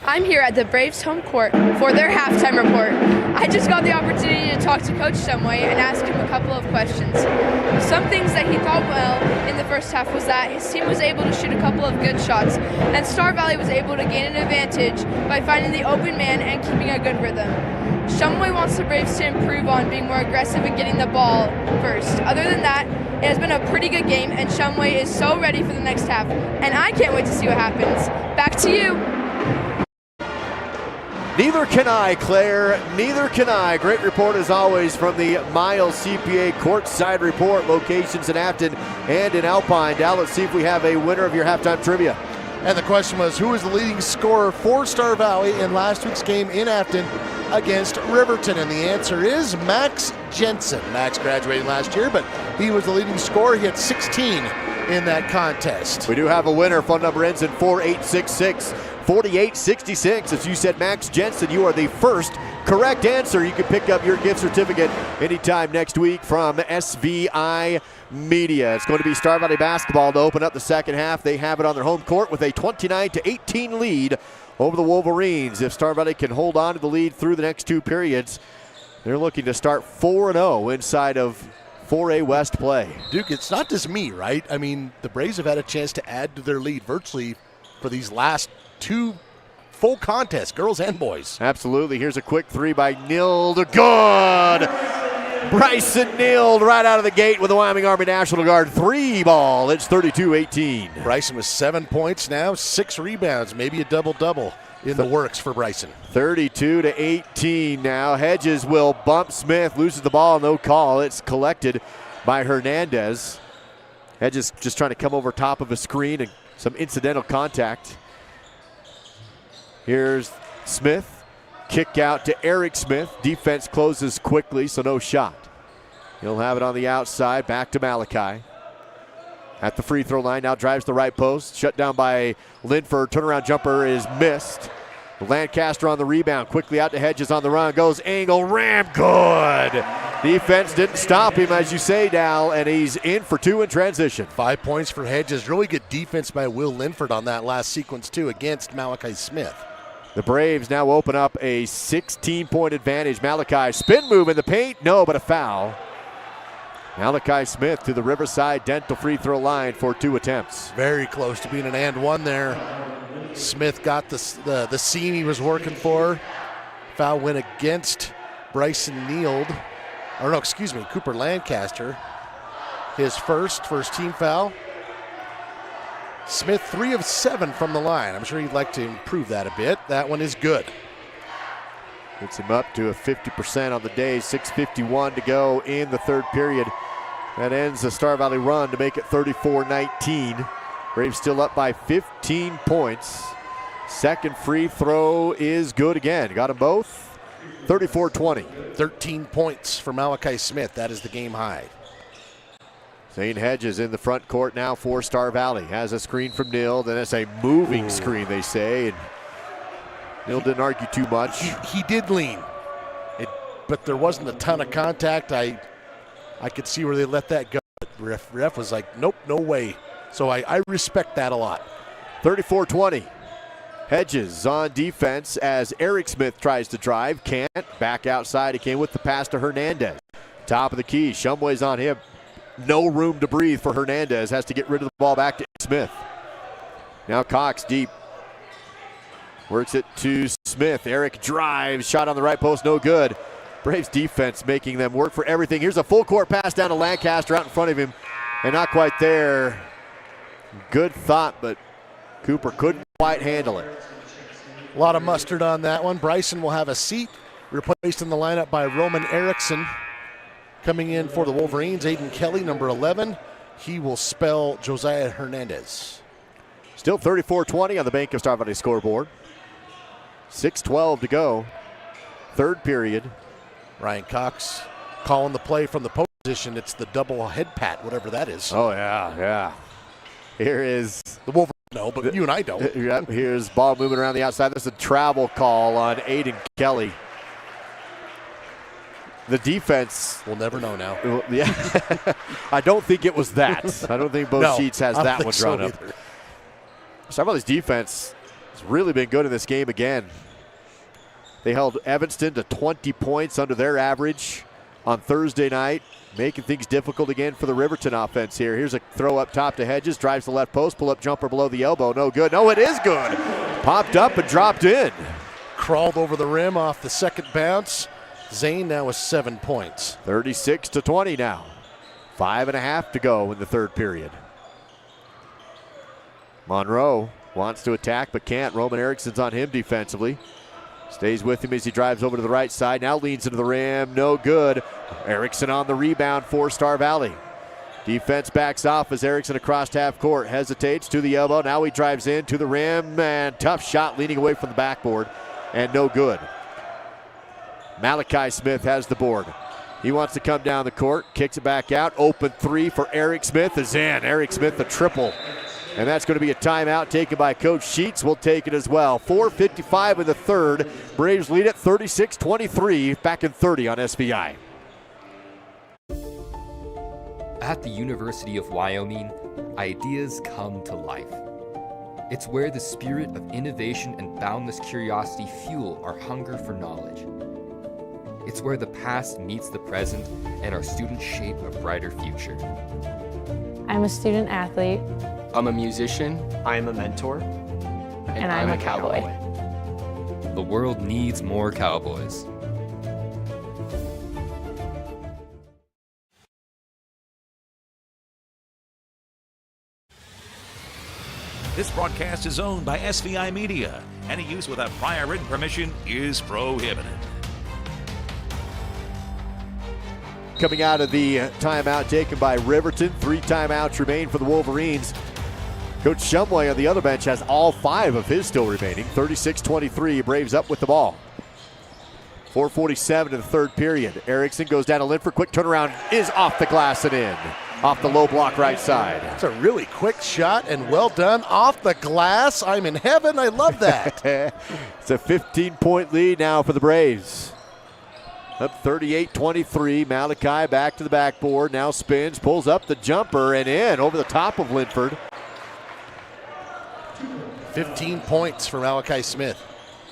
I'm here at the Braves home court for their halftime report. I just got the opportunity to talk to Coach Shumway and ask him a couple of questions. Some things that he thought well in the first half was that his team was able to shoot a couple of good shots, and Star Valley was able to gain an advantage by finding the open man and keeping a good rhythm. Shumway wants the Braves to improve on being more aggressive and getting the ball first. Other than that, it has been a pretty good game, and Shumway is so ready for the next half, and I can't wait to see what happens. Back to you. Neither can I, Claire. Neither can I. Great report as always from the Miles CPA Courtside Report. Locations in Afton and in Alpine. Now let's see if we have a winner of your halftime trivia. And the question was, who was the leading scorer for Star Valley in last week's game in Afton against Riverton? And the answer is Max Jensen. Max graduated last year, but he was the leading scorer. He had 16 in that contest. We do have a winner. Phone number ends in 4866. 4866. As you said, Max Jensen, you are the first correct answer. You can pick up your gift certificate anytime next week from SVI Media. It's going to be Star Valley basketball to open up the second half. They have it on their home court with a 29-18 lead over the Wolverines. If Star Valley can hold on to the lead through the next two periods, they're looking to start 4-0 inside of 4A West play. Duke, it's not just me, right? I mean, the Braves have had a chance to add to their lead virtually for these last two full contests, girls and boys. Absolutely. Here's a quick three by Nild. Good! Bryson Nild right out of the gate with the Wyoming Army National Guard three ball. It's 32-18. Bryson with 7 points now, 6 rebounds, maybe a double-double. in the works for Bryson. 32-18 now. Hedges will bump Smith, loses the ball, no call. It's collected by Hernandez. Hedges just trying to come over top of a screen and some incidental contact. Here's Smith. Kick out to Eric Smith. Defense closes quickly, so no shot. He'll have it on the outside. Back to Malachi. At the free throw line, now drives the right post. Shut down by Linford. Turnaround jumper is missed. Lancaster on the rebound. Quickly out to Hedges on the run. Goes angle, ram, good. Defense didn't stop him, as you say, Dal, and he's in for two in transition. 5 points for Hedges. Really good defense by Will Linford on that last sequence, too, against Malachi Smith. The Braves now open up a 16-point advantage. Malachi, spin move in the paint. No, but a foul. Malachi Smith to the Riverside Dental free throw line for two attempts. Very close to being an and one there. Smith got the seam he was working for. Foul went against Bryson Cooper Lancaster. His first team foul. Smith 3 of 7 from the line. I'm sure he'd like to improve that a bit. That one is good. Gets him up to a 50% on the day. 6:51 to go in the third period. That ends the Star Valley run to make it 34-19. Braves still up by 15 points. Second free throw is good again. Got them both. 34-20. 13 points for Malachi Smith. That is the game high. Zane Hedges in the front court now for Star Valley. Has a screen from Neal. Then it's a moving screen, they say. And Neal didn't argue too much. He did lean, but there wasn't a ton of contact. I could see where they let that go. Ref was like, nope, no way. So I respect that a lot. 34-20. Hedges on defense as Eric Smith tries to drive. Can't. Back outside. He came with the pass to Hernandez. Top of the key. Shumway's on him. No room to breathe for Hernandez. Has to get rid of the ball back to Smith. Now Cox deep. Works it to Smith. Eric drives. Shot on the right post. No good. Braves defense making them work for everything. Here's a full court pass down to Lancaster out in front of him. And not quite there. Good thought, but Cooper couldn't quite handle it. A lot of mustard on that one. Bryson will have a seat. Replaced in the lineup by Roman Erickson. Coming in for the Wolverines, Aiden Kelly, number 11. He will spell Josiah Hernandez. Still 34-20 on the Bank of Star Valley scoreboard. 6:12 to go. Third period. Ryan Cox calling the play from the post position. It's the double head pat, whatever that is. Oh, yeah. Here is the Wolverines. No, but you and I don't. Yep, here's ball moving around the outside. There's a travel call on Aiden Kelly. The defense. We'll never know now. Yeah. I don't think it was that. I don't think both sheets has that one drawn up. Star Valley's defense has really been good in this game again. They held Evanston to 20 points under their average on Thursday night, making things difficult again for the Riverton offense here. Here's a throw up top to Hedges, drives the left post, pull-up jumper below the elbow. No good. No, it is good. Popped up and dropped in. Crawled over the rim off the second bounce. Zane now with 7 points. 36-20 now. 5.5 to go in the third period. Monroe wants to attack but can't. Roman Erickson's on him defensively. Stays with him as he drives over to the right side. Now leans into the rim. No good. Erickson on the rebound for Star Valley. Defense backs off as Erickson across half court. Hesitates to the elbow. Now he drives in to the rim. And tough shot leaning away from the backboard. And no good. Malachi Smith has the board. He wants to come down the court. Kicks it back out. Open three for Eric Smith is in. Eric Smith a triple. And that's going to be a timeout taken by Coach Sheets. We'll take it as well. 4:55 in the third. Braves lead it 36-23. Back in 30 on SVI. At the University of Wyoming, ideas come to life. It's where the spirit of innovation and boundless curiosity fuel our hunger for knowledge. It's where the past meets the present and our students shape a brighter future. I'm a student athlete. I'm a musician. I'm a mentor. And I'm a cowboy. The world needs more cowboys. This broadcast is owned by SVI Media. Any use without prior written permission is prohibited. Coming out of the timeout taken by Riverton. 3 timeouts remain for the Wolverines. Coach Shumway on the other bench has all 5 of his still remaining. 36-23, Braves up with the ball. 4:47 in the third period. Erickson goes down to Linford. Quick turnaround is off the glass and in. Off the low block right side. It's a really quick shot and well done off the glass. I'm in heaven. I love that. It's a 15-point lead now for the Braves. Up 38-23. Malachi back to the backboard. Now spins, pulls up the jumper and in over the top of Linford. 15 points for Malachi Smith.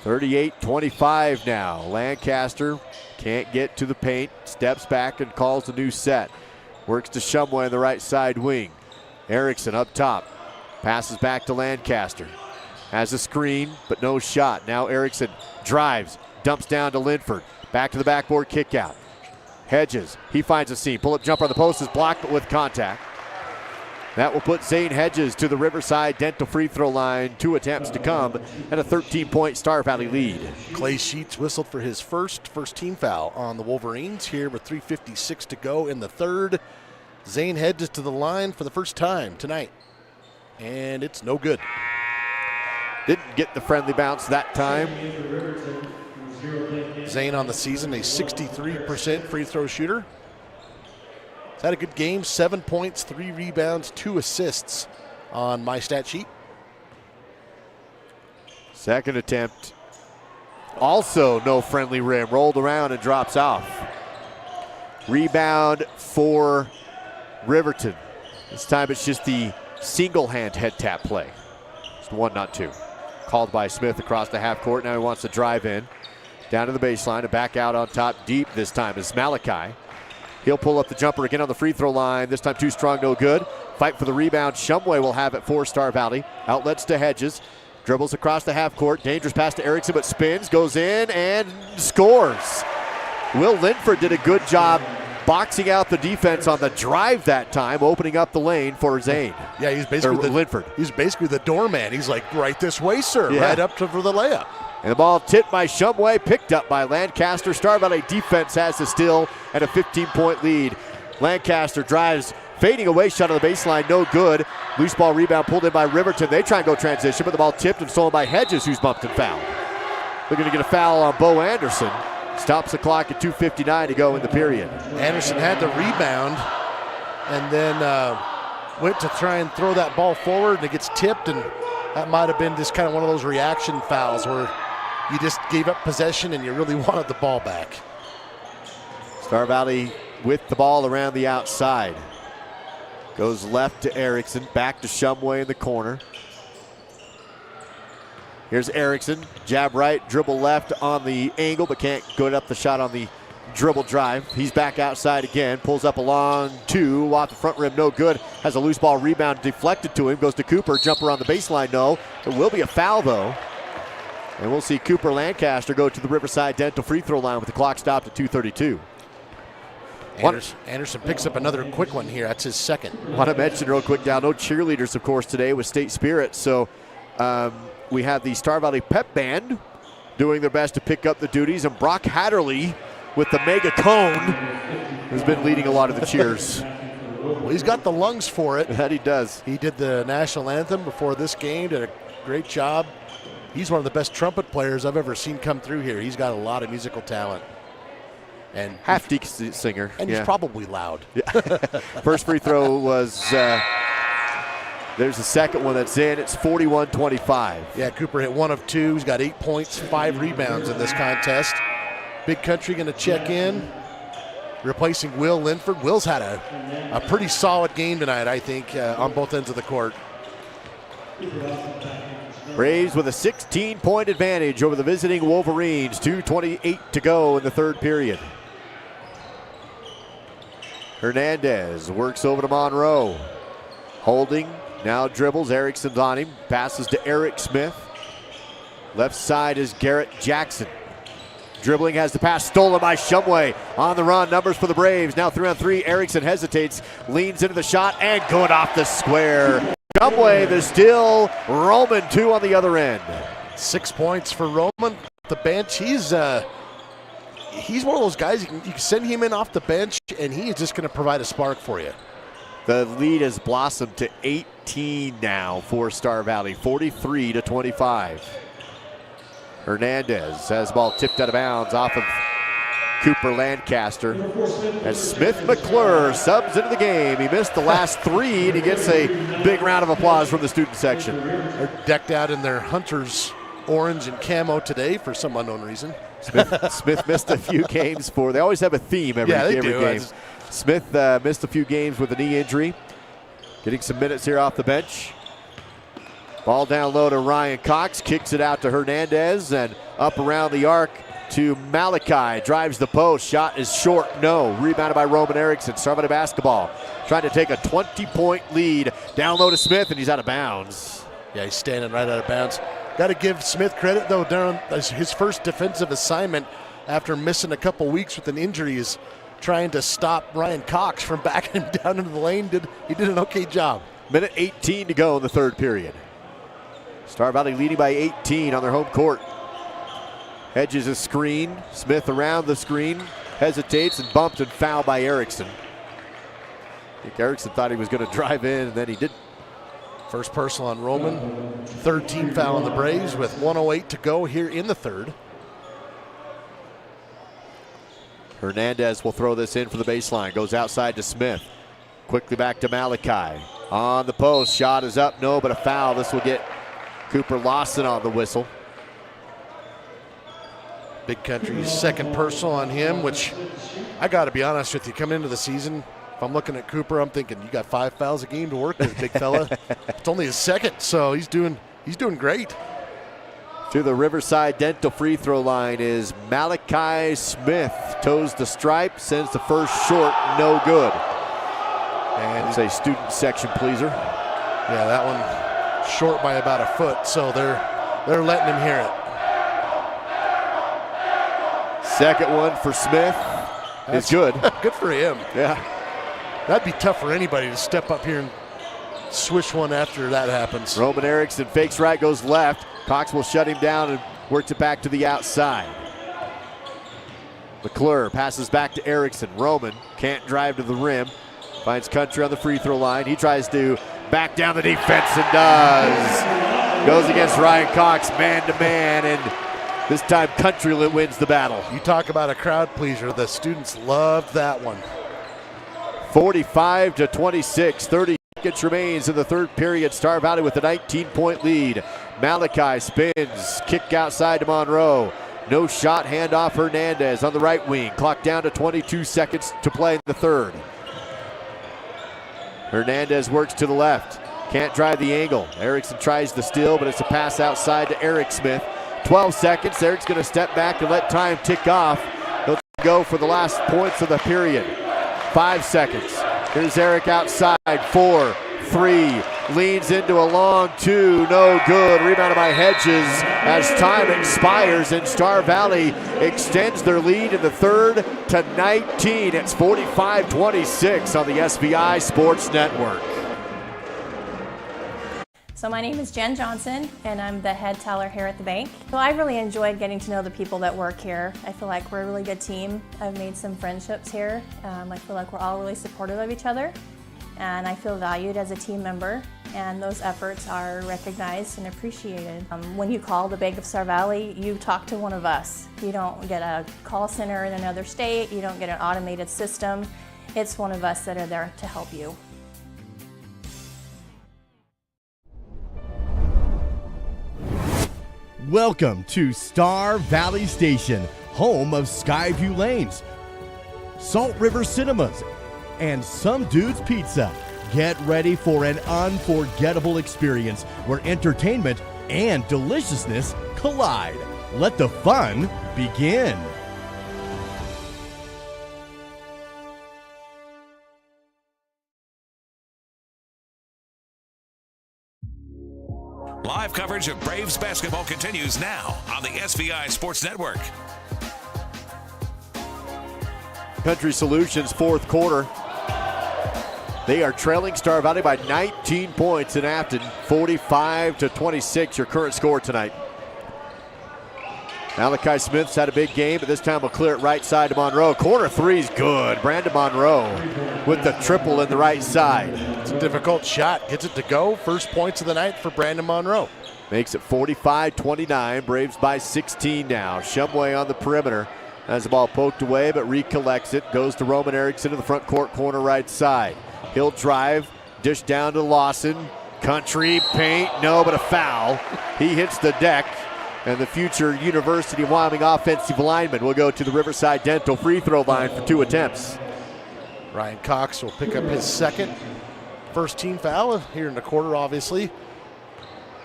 38-25 now. Lancaster can't get to the paint. Steps back and calls a new set. Works to Shumway on the right side wing. Erickson up top. Passes back to Lancaster. Has a screen, but no shot. Now Erickson drives, dumps down to Linford. Back to the backboard kick out. Hedges, he finds a seam. Pull-up jumper on the post is blocked, but with contact. That will put Zane Hedges to the Riverside Dental free throw line. 2 attempts to come and a 13-point Star Valley lead. Clay Sheets whistled for his first team foul on the Wolverines here with 3:56 to go in the third. Zane Hedges to the line for the first time tonight. And it's no good. Didn't get the friendly bounce that time. Zane on the season, a 63% free throw shooter. He's had a good game, 7 points, 3 rebounds, 2 assists on my stat sheet. Second attempt, also no friendly rim, rolled around and drops off. Rebound for Riverton. This time it's just the single hand head tap play. Just 1, not 2. Called by Smith across the half court. Now he wants to drive in. Down to the baseline and back out on top deep this time is Malachi. He'll pull up the jumper again on the free throw line. This time too strong, no good. Fight for the rebound. Shumway will have it for Star Valley. Outlets to Hedges. Dribbles across the half court. Dangerous pass to Erickson, but spins, goes in, and scores. Will Linford did a good job boxing out the defense on the drive that time, opening up the lane for Zane. Yeah, he's basically Linford. He's basically the doorman. He's like, right this way, sir. Yeah. Right up for the layup. And the ball tipped by Shumway, picked up by Lancaster. Star Valley defense has the steal and a 15-point lead. Lancaster drives, fading away, shot on the baseline, no good. Loose ball rebound pulled in by Riverton. They try and go transition, but the ball tipped and stolen by Hedges, who's bumped and fouled. They're going to get a foul on Bo Anderson. Stops the clock at 2:59 to go in the period. Anderson had the rebound and then went to try and throw that ball forward, and it gets tipped, and that might have been just kind of one of those reaction fouls where you just gave up possession and you really wanted the ball back. Star Valley with the ball around the outside. Goes left to Erickson, back to Shumway in the corner. Here's Erickson, jab right, dribble left on the angle, but can't go up the shot on the dribble drive. He's back outside again, pulls up a long 2, off the front rim, no good. Has a loose ball rebound deflected to him, goes to Cooper, jumper on the baseline, no. There will be a foul though. And we'll see Cooper Lancaster go to the Riverside Dental free throw line with the clock stopped at 2:32. Anderson picks up another quick one here. That's his second. Want to mention real quick now, no cheerleaders, of course, today with State Spirit. So we have the Star Valley Pep Band doing their best to pick up the duties. And Brock Hatterley with the mega cone has been leading a lot of the cheers. Well, he's got the lungs for it. That he does. He did the national anthem before this game, did a great job. He's one of the best trumpet players I've ever seen come through here. He's got a lot of musical talent. And half decent singer. And he's probably loud. Yeah. First free throw was, there's the second one that's in. It's 41-25. Yeah, Cooper hit 1 of 2. He's got 8 points, 5 rebounds in this contest. Big Country going to check in, replacing Will Linford. Will's had a pretty solid game tonight, I think, on both ends of the court. Braves with a 16-point advantage over the visiting Wolverines. 2:28 to go in the third period. Hernandez works over to Monroe. Holding, now dribbles. Erickson's on him. Passes to Eric Smith. Left side is Garrett Jackson. Dribbling, has the pass stolen by Shumway. On the run, numbers for the Braves. Now 3-on-3. Erickson hesitates, leans into the shot, and good off the square. Shumway, the steal. Roman, 2 on the other end. 6 points for Roman. The bench, he's one of those guys, you can send him in off the bench, and he is just going to provide a spark for you. The lead has blossomed to 18 now for Star Valley, 43-25. Hernandez has the ball tipped out of bounds off of Cooper Lancaster. As Smith McClure subs into the game. He missed the last 3, and he gets a big round of applause from the student section. They're decked out in their Hunter's orange and camo today for some unknown reason. Smith missed a few games they always have a theme every game. Smith missed a few games with a knee injury. Getting some minutes here off the bench. Ball down low to Ryan Cox. Kicks it out to Hernandez and up around the arc to Malachi. Drives the post. Shot is short. No. Rebounded by Roman Erickson. Star Valley basketball. Trying to take a 20-point lead. Down low to Smith, and he's out of bounds. Yeah, he's standing right out of bounds. Got to give Smith credit, though, Darren. His first defensive assignment after missing a couple weeks with an injury is trying to stop Ryan Cox from backing him down into the lane. He did an okay job. Minute 18 to go in the third period. Star Valley leading by 18 on their home court. Hedges a screen. Smith around the screen. Hesitates and bumped and fouled by Erickson. I think Erickson thought he was going to drive in, and then he didn't. First personal on Roman. Third team foul on the Braves with 1:08 to go here in the third. Hernandez will throw this in for the baseline. Goes outside to Smith. Quickly back to Malachi. On the post. Shot is up. No, but a foul. This will get Cooper Lawson on the whistle. Big Country's second personal on him, which I got to be honest with you, coming into the season, if I'm looking at Cooper, I'm thinking you got 5 fouls a game to work with, big fella. It's only his second, so he's doing great. To the Riverside Dental free throw line is Malachi Smith. Toes the stripe, sends the first short, no good. And it's a student section pleaser. Yeah, that one short by about a foot, so they're letting him hear it. Second one for Smith is good. Good for him. Yeah. That'd be tough for anybody to step up here and swish one after that happens. Roman Erickson fakes right, goes left. Cox will shut him down and works it back to the outside. McClure passes back to Erickson. Roman can't drive to the rim. Finds Country on the free throw line. He tries to back down the defense and does. Goes against Ryan Cox man to man, and this time Country wins the battle. You talk about a crowd pleaser. The students loved that one. 45-26. 30 seconds remains in the third period. Star Valley with a 19-point lead. Malachi spins. Kick outside to Monroe. No shot. Handoff Hernandez on the right wing. Clock down to 22 seconds to play in the third. Hernandez works to the left. Can't drive the angle. Erickson tries the steal, but it's a pass outside to Eric Smith. 12 seconds. Eric's going to step back and let time tick off. He'll go for the last points of the period. 5 seconds. Here's Eric outside. 4, 3. Leans into a long 2. No good. Rebounded by Hedges as time expires, and Star Valley extends their lead in the third to 19. It's 45-26 on the SVI Sports Network. So my name is Jen Johnson, and I'm the head teller here at the bank. So I really enjoyed getting to know the people that work here. I feel like we're a really good team. I've made some friendships here. I feel like we're all really supportive of each other, and I feel valued as a team member, and those efforts are recognized and appreciated. When you call the Bank of Star Valley, you talk to one of us. You don't get a call center in another state. You don't get an automated system. It's one of us that are there to help you. Welcome to Star Valley Station, home of Skyview Lanes, Salt River Cinemas, and Some Dude's Pizza. Get ready for an unforgettable experience where entertainment and deliciousness collide. Let the fun begin. Live coverage of Braves basketball continues now on the SVI Sports Network. Country Solutions fourth quarter. They are trailing Star Valley by 19 points in Afton, 45-26, your current score tonight. Malachi Smith's had a big game, but this time will clear it right side to Monroe. Corner three's good. Brandon Monroe with the triple in the right side. It's a difficult shot. Gets it to go. First points of the night for Brandon Monroe. Makes it 45-29. Braves by 16 now. Shumway on the perimeter. Has the ball poked away, but recollects it. Goes to Roman Erickson to the front court corner right side. He'll drive. Dish down to Lawson. Country, paint, no, but a foul. He hits the deck. And the future University of Wyoming offensive lineman will go to the Riverside Dental free throw line for 2 attempts. Ryan Cox will pick up his second first team foul here in the quarter, obviously.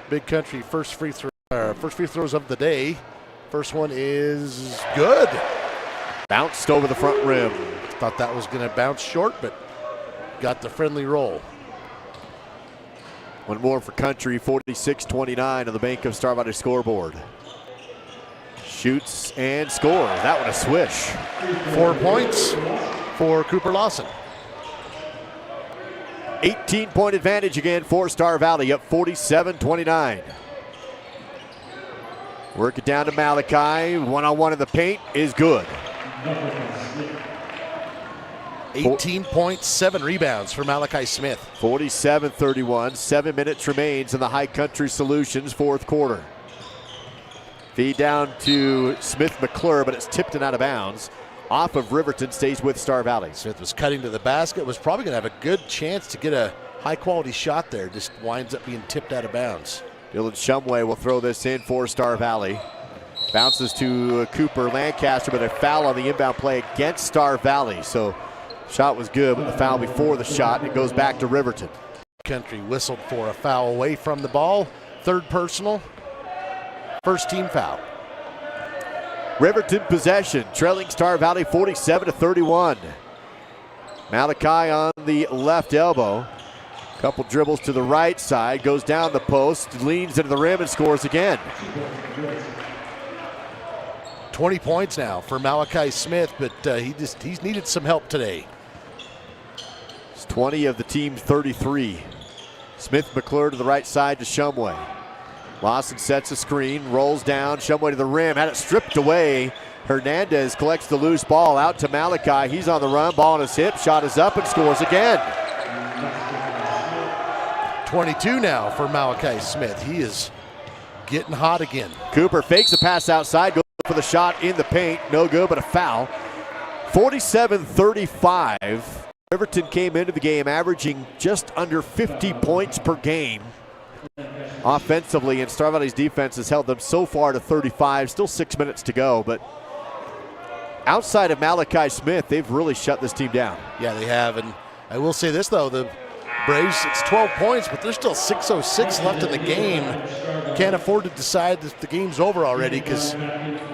Big Country first free throws of the day. First one is good. Bounced over the front rim. Thought that was going to bounce short, but got the friendly roll. One more for Country, 46-29 on the Bank of Star Valley scoreboard. Shoots and scores. That one a swish. 4 points for Cooper Lawson. 18-point advantage again for Star Valley, up 47-29. Work it down to Malachi. One-on-one in the paint is good. 18 points, 7 rebounds for Malachi Smith. 47-31, 7 minutes remains in the High Country Solutions fourth quarter. Feed down to Smith McClure, but it's tipped and out of bounds. Off of Riverton, stays with Star Valley. Smith was cutting to the basket, was probably going to have a good chance to get a high-quality shot there. Just winds up being tipped out of bounds. Dylan Shumway will throw this in for Star Valley. Bounces to Cooper Lancaster, but a foul on the inbound play against Star Valley. So shot was good, but the foul before the shot, it goes back to Riverton. Country whistled for a foul away from the ball. Third personal, first team foul. Riverton possession, trailing Star Valley 47-31. Malachi on the left elbow. Couple dribbles to the right side, goes down the post, leans into the rim and scores again. 20 points now for Malachi Smith, but he's needed some help today. It's 20 of the team's 33. Smith McClure to the right side to Shumway. Lawson sets a screen, rolls down, Shumway to the rim, had it stripped away. Hernandez collects the loose ball out to Malachi. He's on the run, ball on his hip, shot is up and scores again. 22 now for Malachi Smith. He is getting hot again. Cooper fakes a pass outside, goes for the shot in the paint, no good, but a foul. 47-35. Riverton came into the game averaging just under 50 points per game offensively, and Star Valley's defense has held them so far to 35. Still 6 minutes to go, but outside of Malachi Smith, they've really shut this team down. Yeah, they have, and I will say this though, the Braves, it's 12 points, but there's still 6:06 left in the game. Can't afford to decide that the game's over already because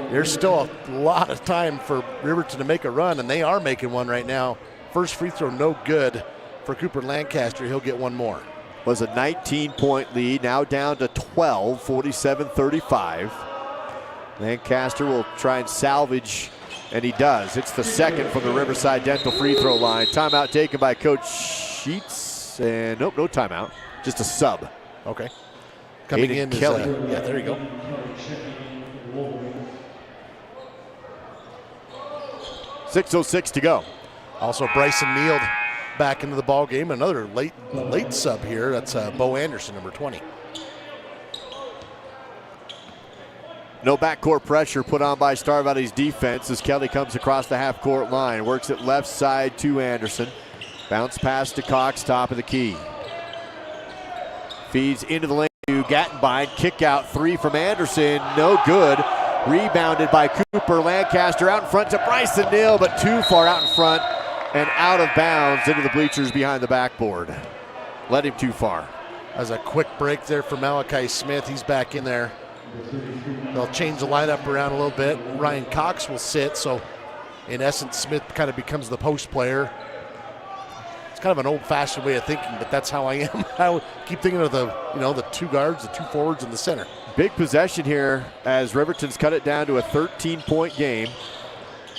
there's still a lot of time for Riverton to make a run, and they are making one right now. First free throw, no good for Cooper Lancaster. He'll get one more. Was a 19-point lead, now down to 12, 47-35. Lancaster will try and salvage, and he does. It's the second from the Riverside Dental free throw line. Timeout taken by Coach Sheets. And nope, no timeout, just a sub. Okay. Coming Aiden in Kelly. Yeah, there you go. .606 to go. Also, Bryson Neal back into the ball game. Another late sub here. That's Bo Anderson, number 20. No backcourt pressure put on by Star Valley's defense as Kelly comes across the half-court line. Works it left side to Anderson. Bounce pass to Cox, top of the key. Feeds into the lane to Gattenbein. Kick out three from Anderson, no good. Rebounded by Cooper Lancaster out in front to Bryson Neal, but too far out in front and out of bounds into the bleachers behind the backboard. Led him too far. As a quick break there for Malachi Smith, he's back in there. They'll change the lineup around a little bit. Ryan Cox will sit, so in essence, Smith kind of becomes the post player. Kind of an old-fashioned way of thinking, but that's how I am. I keep thinking of the two guards, the two forwards, and the center. Big possession here as Riverton's cut it down to a 13-point game.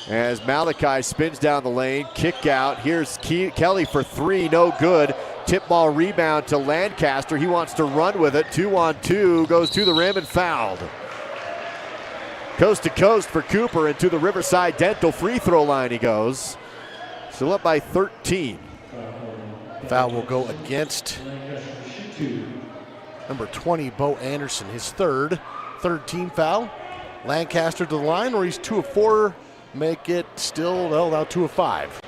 As Malachi spins down the lane, kick out. Here's Kelly for three, no good. Tip ball rebound to Lancaster. He wants to run with it. 2-on-2, goes to the rim and fouled. Coast to coast for Cooper, and to the Riverside Dental free throw line he goes. Still up by 13. Foul will go against number 20, Bo Anderson, his third team foul. Lancaster to the line, where he's 2 of 4, make it still, well, now 2 of 5.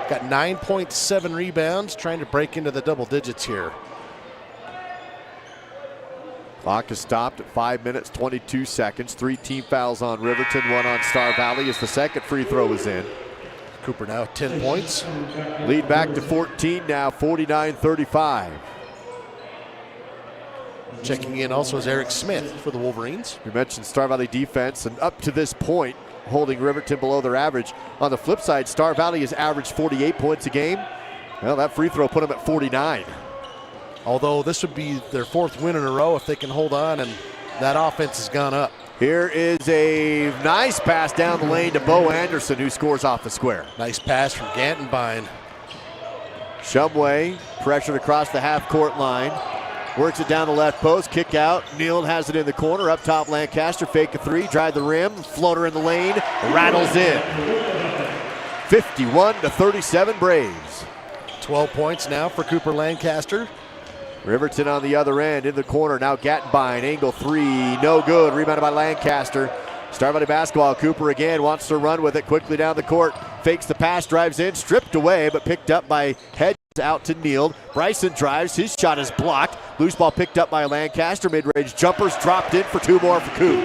Got 9.7 rebounds, trying to break into the double digits here. Clock is stopped at 5 minutes, 22 seconds. 3 team fouls on Riverton, 1 on Star Valley as the second free throw is in. Cooper now 10 points. Lead back to 14 now, 49-35. Checking in also is Eric Smith for the Wolverines. We mentioned Star Valley defense, and up to this point, holding Riverton below their average. On the flip side, Star Valley has averaged 48 points a game. Well, that free throw put them at 49. Although this would be their 4th win in a row if they can hold on, and that offense has gone up. Here is a nice pass down the lane to Bo Anderson, who scores off the square. Nice pass from Gantenbein. Shumway pressured across the half-court line. Works it down the left post, kick out. Neal has it in the corner, up top Lancaster, fake a 3, drive the rim, floater in the lane, rattles in. 51-37 Braves. 12 points now for Cooper Lancaster. Riverton on the other end, in the corner, now Gantenbein, angle 3, no good, rebounded by Lancaster. Star Valley basketball, Cooper again wants to run with it, quickly down the court, fakes the pass, drives in, stripped away, but picked up by Hedges out to Neal. Bryson drives, his shot is blocked. Loose ball picked up by Lancaster, mid-range jumpers dropped in for 2 more for Coop.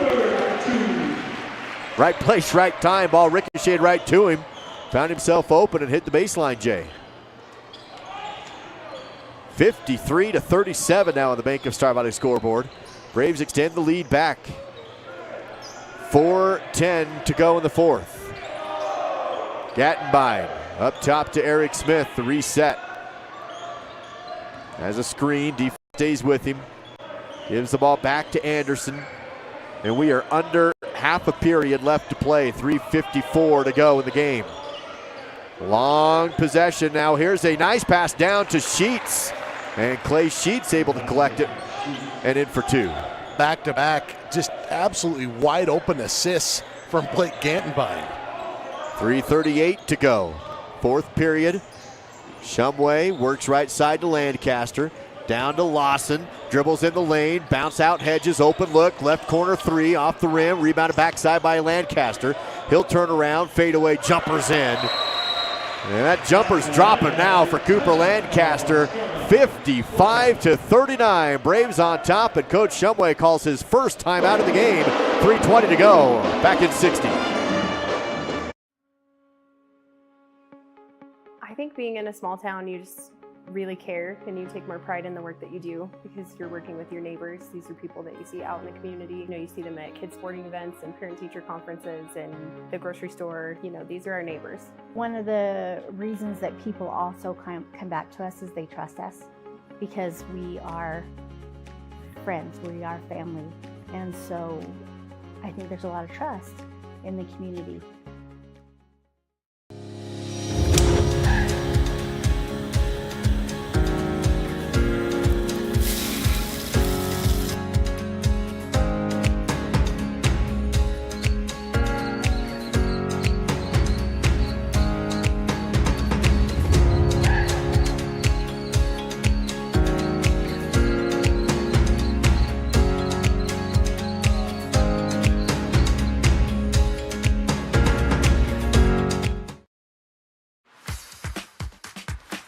Right place, right time, ball ricocheted right to him. Found himself open and hit the baseline, Jay. 53-37 now on the Bank of Star Valley scoreboard. Braves extend the lead back. 4:10 to go in the 4th. Gantenbein up top to Eric Smith, the reset. As a screen, defense stays with him. Gives the ball back to Anderson. And we are under half a period left to play. 3:54 to go in the game. Long possession now. Here's a nice pass down to Sheets. And Clay Sheets able to collect it and in for 2. Back-to-back, just absolutely wide open assists from Blake Gantenbein. 3:38 to go. 4th period. Shumway works right side to Lancaster. Down to Lawson. Dribbles in the lane. Bounce out Hedges. Open look. Left corner 3 off the rim. Rebounded backside by Lancaster. He'll turn around. Fade away. Jumpers in. And that jumper's dropping now for Cooper Lancaster. 55-39. Braves on top, and Coach Shumway calls his first time out of the game. 3:20 to go. Back in 60. I think being in a small town, you just really care and you take more pride in the work that you do because you're working with your neighbors. These are people that you see out in the community. You know, you see them at kids sporting events and parent-teacher conferences and the grocery store. You know, these are our neighbors. One of the reasons that people also come back to us is they trust us because we are friends, we are family. And so I think there's a lot of trust in the community.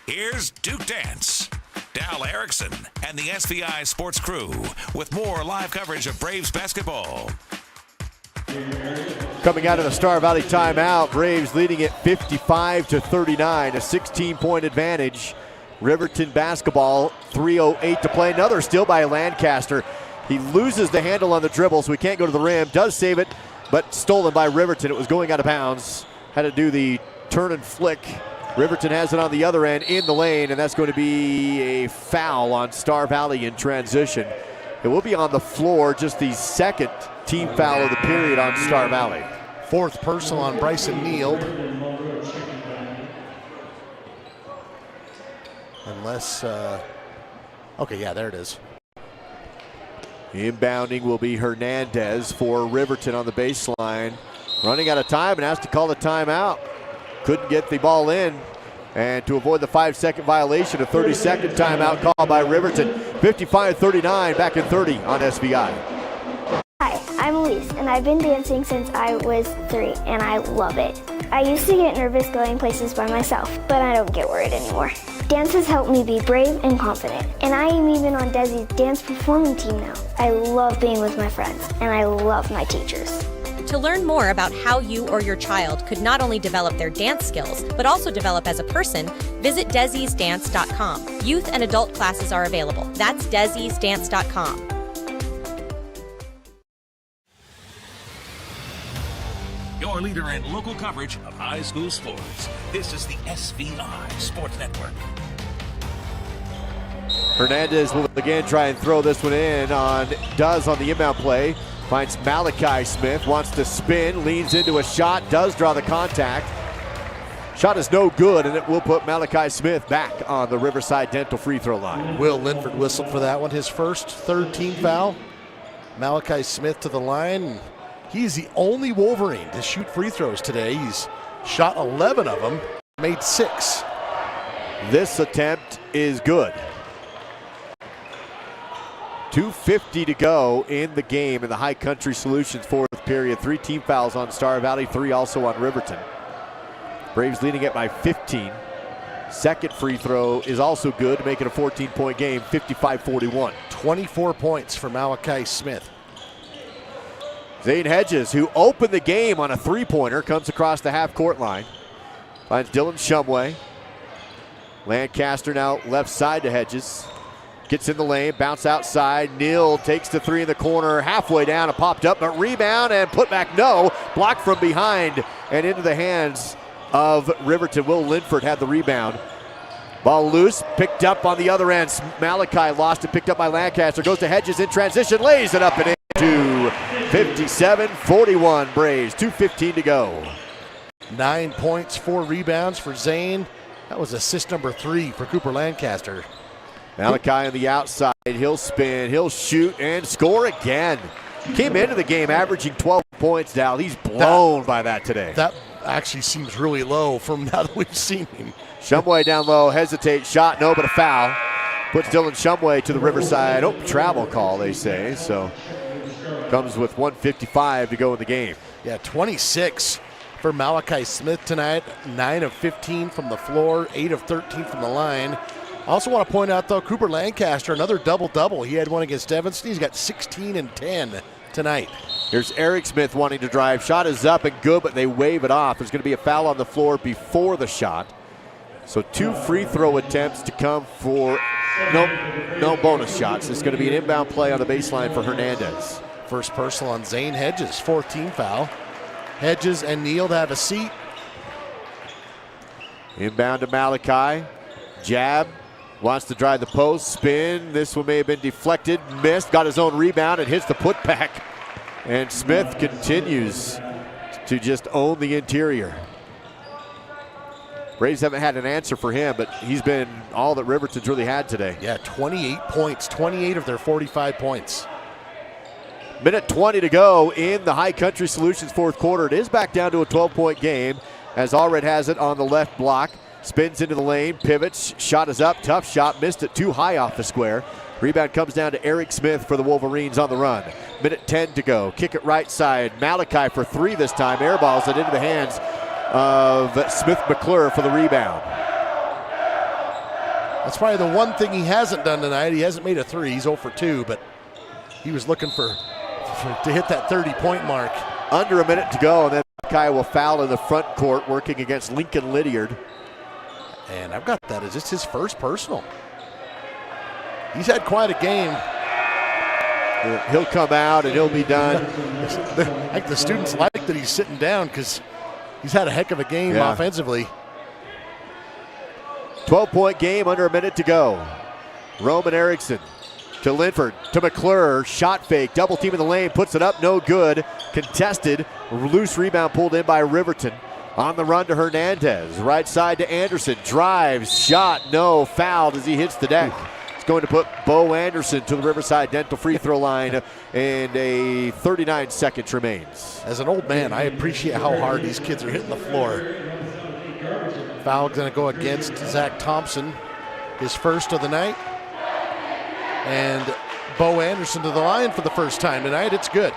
Here's Duke Dance. Dal Erickson and the SVI Sports crew with more live coverage of Braves basketball. Coming out of the Star Valley timeout, Braves leading it 55-39, a 16-point advantage. Riverton basketball, 3:08 to play. Another steal by Lancaster. He loses the handle on the dribble, so he can't go to the rim. Does save it, but stolen by Riverton. It was going out of bounds. Had to do the turn and flick. Riverton has it on the other end in the lane, and that's going to be a foul on Star Valley in transition. It will be on the floor, just the second team foul of the period on Star Valley. Fourth personal on Bryson Neal. Unless, okay, yeah, there it is. Inbounding will be Hernandez for Riverton on the baseline. Running out of time and has to call the timeout. Couldn't get the ball in. And to avoid the 5-second violation, a 30-second timeout called by Riverton. 55-39, back in 30 on SVI. Hi, I'm Elise, and I've been dancing since I was 3, and I love it. I used to get nervous going places by myself, but I don't get worried anymore. Dance has helped me be brave and confident, and I am even on Desi's dance performing team now. I love being with my friends, and I love my teachers. To learn more about how you or your child could not only develop their dance skills, but also develop as a person, visit desisdance.com. Youth and adult classes are available. That's desisdance.com. Your leader in local coverage of high school sports. This is the SVI Sports Network. Hernandez will again try and throw this one in on the inbound play. Finds Malachi Smith, wants to spin, leans into a shot, does draw the contact. Shot is no good, and it will put Malachi Smith back on the Riverside Dental free throw line. Will Linford whistled for that one, his first third-team foul. Malachi Smith to the line. He's the only Wolverine to shoot free throws today. He's shot 11 of them, made 6. This attempt is good. 2:50 to go in the game in the High Country Solutions fourth period. 3 team fouls on Star Valley, 3 also on Riverton. Braves leading it by 15. Second free throw is also good to make it a 14-point game, 55-41. 24 points for Malachi Smith. Zane Hedges, who opened the game on a three-pointer, comes across the half-court line. Finds Dylan Shumway. Lancaster now left side to Hedges. Gets in the lane, bounce outside. Neal takes the 3 in the corner, halfway down and popped up, but rebound and put back no. Blocked from behind and into the hands of Riverton. Will Linford had the rebound. Ball loose, picked up on the other end. Malachi lost it, picked up by Lancaster. Goes to Hedges in transition, lays it up and into 57-41 Braves, 2:15 to go. 9 points, 4 rebounds for Zane. That was assist number 3 for Cooper Lancaster. Malachi on the outside, he'll spin, he'll shoot and score again. Came into the game averaging 12 points, Dal. He's blown by that today. That actually seems really low from now that we've seen him. Shumway down low, hesitates, shot, no, but a foul. Puts Dylan Shumway to the Riverside. Oh, travel call, they say. So comes with 1:55 to go in the game. Yeah, 26 for Malachi Smith tonight. 9 of 15 from the floor, 8 of 13 from the line. Also want to point out, though, Cooper Lancaster, another double-double. He had one against Evanston. He's got 16 and 10 tonight. Here's Eric Smith wanting to drive. Shot is up and good, but they wave it off. There's going to be a foul on the floor before the shot. So 2 free throw attempts to come for no bonus shots. It's going to be an inbound play on the baseline for Hernandez. First personal on Zane Hedges, 14 foul. Hedges and Neal to have a seat. Inbound to Malachi. Jab. Wants to drive the post, spin. This one may have been deflected, missed, got his own rebound and hits the putback. And Smith continues to just own the interior. Braves haven't had an answer for him, but he's been all that Riverton's really had today. Yeah, 28 points, 28 of their 45 points. Minute 20 to go in the High Country Solutions fourth quarter. It is back down to a 12-point game as Allred has it on the left block. Spins into the lane, pivots, shot is up, tough shot, missed it too high off the square. Rebound comes down to Eric Smith for the Wolverines on the run. Minute 10 to go, kick it right side. Malachi for 3 this time, airballs it into the hands of Smith McClure for the rebound. That's probably the one thing he hasn't done tonight. He hasn't made a 3, he's 0 for 2, but he was looking to hit that 30-point mark. Under a minute to go, and then Malachi will foul in the front court working against Lincoln Lydiard. And I've got that as just his first personal. He's had quite a game. He'll come out and he'll be done. I think the students like that he's sitting down because he's had a heck of a game offensively. 12-point game, under a minute to go. Roman Erickson to Linford, to McClure, shot fake, double team in the lane, puts it up, no good. Contested, loose rebound pulled in by Riverton. On the run to Hernandez, right side to Anderson, drives, shot, no, fouled as he hits the deck. It's going to put Bo Anderson to the Riverside Dental free throw line, and a 39 seconds remains. As an old man, I appreciate how hard these kids are hitting the floor. Foul going to go against Zach Thompson, his first of the night. And Bo Anderson to the line for the first time tonight. It's good.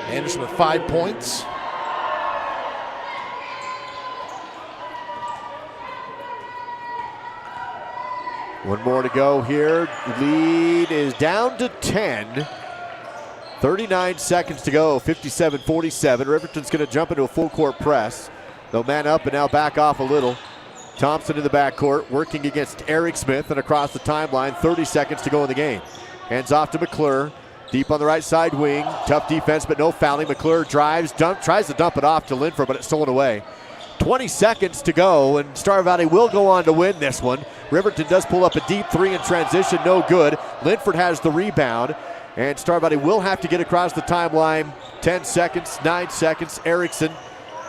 Anderson with 5 points. One more to go here. Lead is down to 10. 39 seconds to go, 57-47. Riverton's going to jump into a full court press. They'll man up and now back off a little. Thompson in the backcourt, working against Eric Smith and across the timeline. 30 seconds to go in the game. Hands off to McClure. Deep on the right side wing. Tough defense, but no fouling. McClure drives, tries to dump it off to Linford, but it's stolen away. 20 seconds to go, and Star Valley will go on to win this one. Riverton does pull up a deep three in transition, no good. Linford has the rebound, and Star Valley will have to get across the timeline. 10 seconds, 9 seconds. Erickson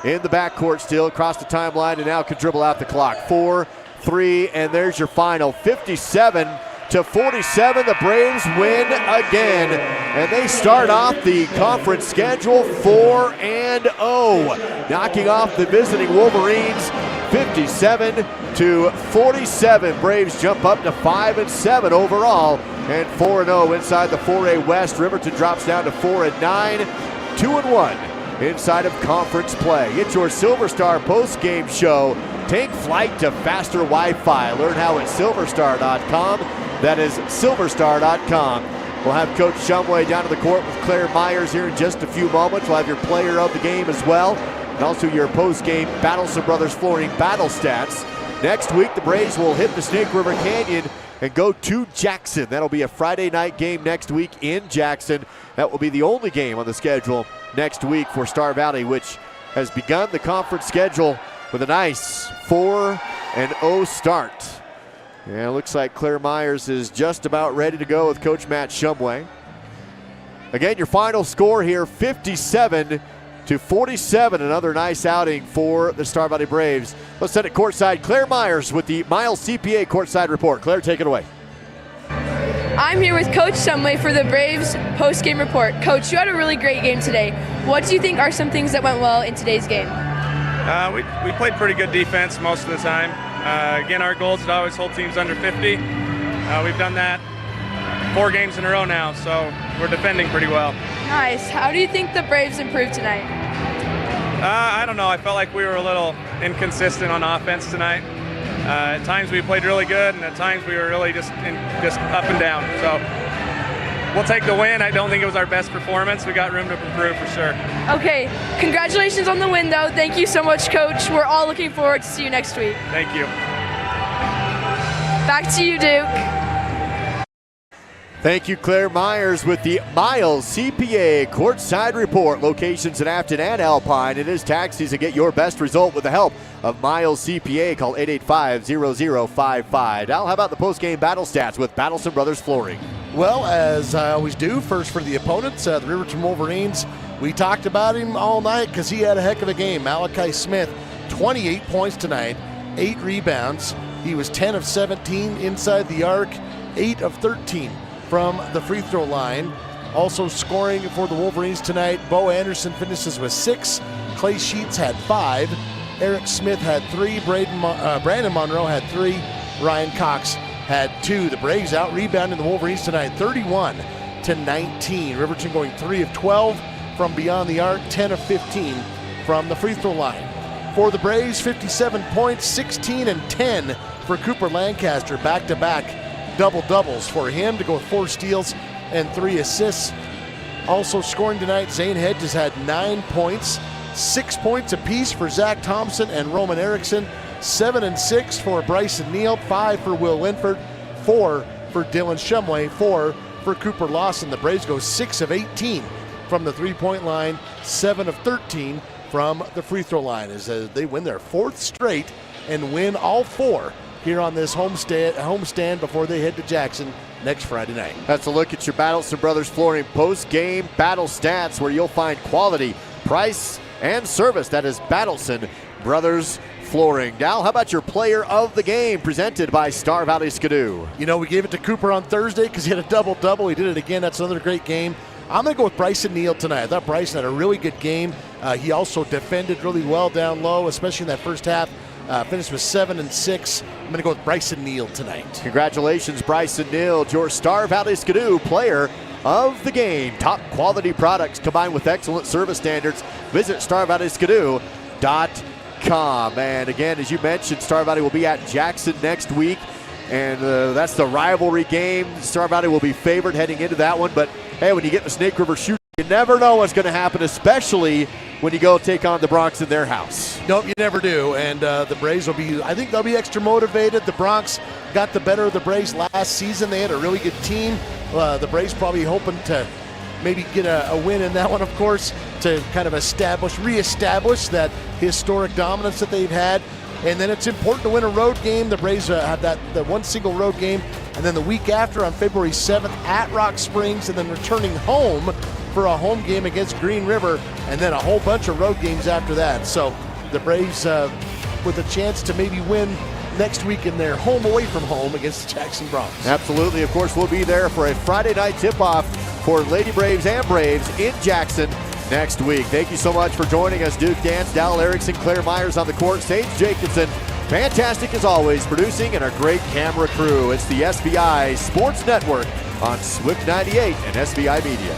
in the backcourt still, across the timeline, and now can dribble out the clock. 4, 3, and there's your final. 57-47, the Braves win again, and they start off the conference schedule 4-0, knocking off the visiting Wolverines 57-47. Braves jump up to 5-7 overall, and 4-0 inside the 4A West. Riverton drops down to 4-9, 2-1 inside of conference play. It's your Silver Star post-game show. Take flight to faster Wi-Fi. Learn how at silverstar.com. That is silverstar.com. We'll have Coach Shumway down to the court with Claire Myers here in just a few moments. We'll have your player of the game as well, and also your post-game Battlesome Brothers Flooring battle stats. Next week, the Braves will hit the Snake River Canyon and go to Jackson. That'll be a Friday night game next week in Jackson. That will be the only game on the schedule next week for Star Valley, which has begun the conference schedule with a nice 4-0 start. Yeah, it looks like Claire Myers is just about ready to go with Coach Matt Shumway. Again, your final score here, 57-47. Another nice outing for the Star Valley Braves. Let's send it courtside. Claire Myers with the Miles CPA courtside report. Claire, take it away. I'm here with Coach Shumway for the Braves post-game report. Coach, you had a really great game today. What do you think are some things that went well in today's game? We played pretty good defense most of the time. Again, our goal is to always hold teams under 50. We've done that 4 games in a row now, so we're defending pretty well. Nice. How do you think the Braves improved tonight? I don't know. I felt like we were a little inconsistent on offense tonight. At times we played really good, and at times we were really just up and down. So we'll take the win. I don't think it was our best performance. We got room to improve for sure. Okay. Congratulations on the win, though. Thank you so much, Coach. We're all looking forward to see you next week. Thank you. Back to you, Duke. Thank you, Claire Myers, with the Miles CPA courtside report. Locations in Afton and Alpine. It is tax season. Get your best result with the help of Miles CPA. Call 885-0055. Al, how about the post-game battle stats with Battlesome Brothers Flooring? Well, as I always do, first for the opponents, the Riverton Wolverines. We talked about him all night because he had a heck of a game. Malachi Smith, 28 points tonight, 8 rebounds. He was 10 of 17 inside the arc, 8 of 13 from the free throw line. Also scoring for the Wolverines tonight, Bo Anderson finishes with 6. Clay Sheets had 5. Eric Smith had 3. Brandon Monroe had 3. Ryan Cox had 2. The Braves out rebounding the Wolverines tonight, 31-19. Riverton going 3 of 12 from beyond the arc, 10 of 15 from the free throw line. For the Braves, 57 points, 16 and 10 for Cooper Lancaster, back-to-back double-doubles for him to go with 4 steals and 3 assists. Also scoring tonight, Zane Hedges had 9 points, 6 points apiece for Zach Thompson and Roman Erickson, 7 and 6 for Bryson Neal, 5 for Will Linford, 4 for Dylan Shumway, 4 for Cooper Lawson. The Braves go 6 of 18 from the three-point line, 7 of 13 from the free throw line as they win their 4th straight and win all 4 here on this homestand before they head to Jackson next Friday night. That's a look at your Battleson Brothers Flooring post-game battle stats, where you'll find quality, price, and service. That is Battleson Brothers Flooring. Now, how about your player of the game, presented by Star Valley Skidoo? You know, we gave it to Cooper on Thursday because he had a double-double. He did it again. That's another great game. I'm going to go with Bryson Neal tonight. I thought Bryson had a really good game. He also defended really well down low, especially in that first half. Finished with 7 and 6. I'm going to go with Bryson Neal tonight. Congratulations, Bryson Neal, your Star Valley Skidoo player of the game. Top quality products combined with excellent service standards. Visit StarValleySkidoo.com. And again, as you mentioned, Star Valley will be at Jackson next week, and that's the rivalry game. Star Valley will be favored heading into that one, but hey, when you get the Snake River Shoot, you never know what's going to happen, especially when you go take on the Bronx in their house. Nope, you never do. And the Braves will be, I think they'll be extra motivated. The Bronx got the better of the Braves last season. They had a really good team. The Braves probably hoping to maybe get a win in that one, of course, to kind of reestablish that historic dominance that they've had. And then it's important to win a road game. The Braves have the one single road game, and then the week after on February 7th at Rock Springs, and then returning home for a home game against Green River, and then a whole bunch of road games after that. So the Braves with a chance to maybe win next week in their home away from home against the Jackson Bronx. Absolutely. Of course, we'll be there for a Friday night tip-off for Lady Braves and Braves in Jackson next week. Thank you so much for joining us. Duke Dance, Dal Erickson, Claire Myers on the court, Sage Jacobson. Fantastic as always, producing, and our great camera crew. It's the SBI Sports Network on Swift 98 and SBI Media.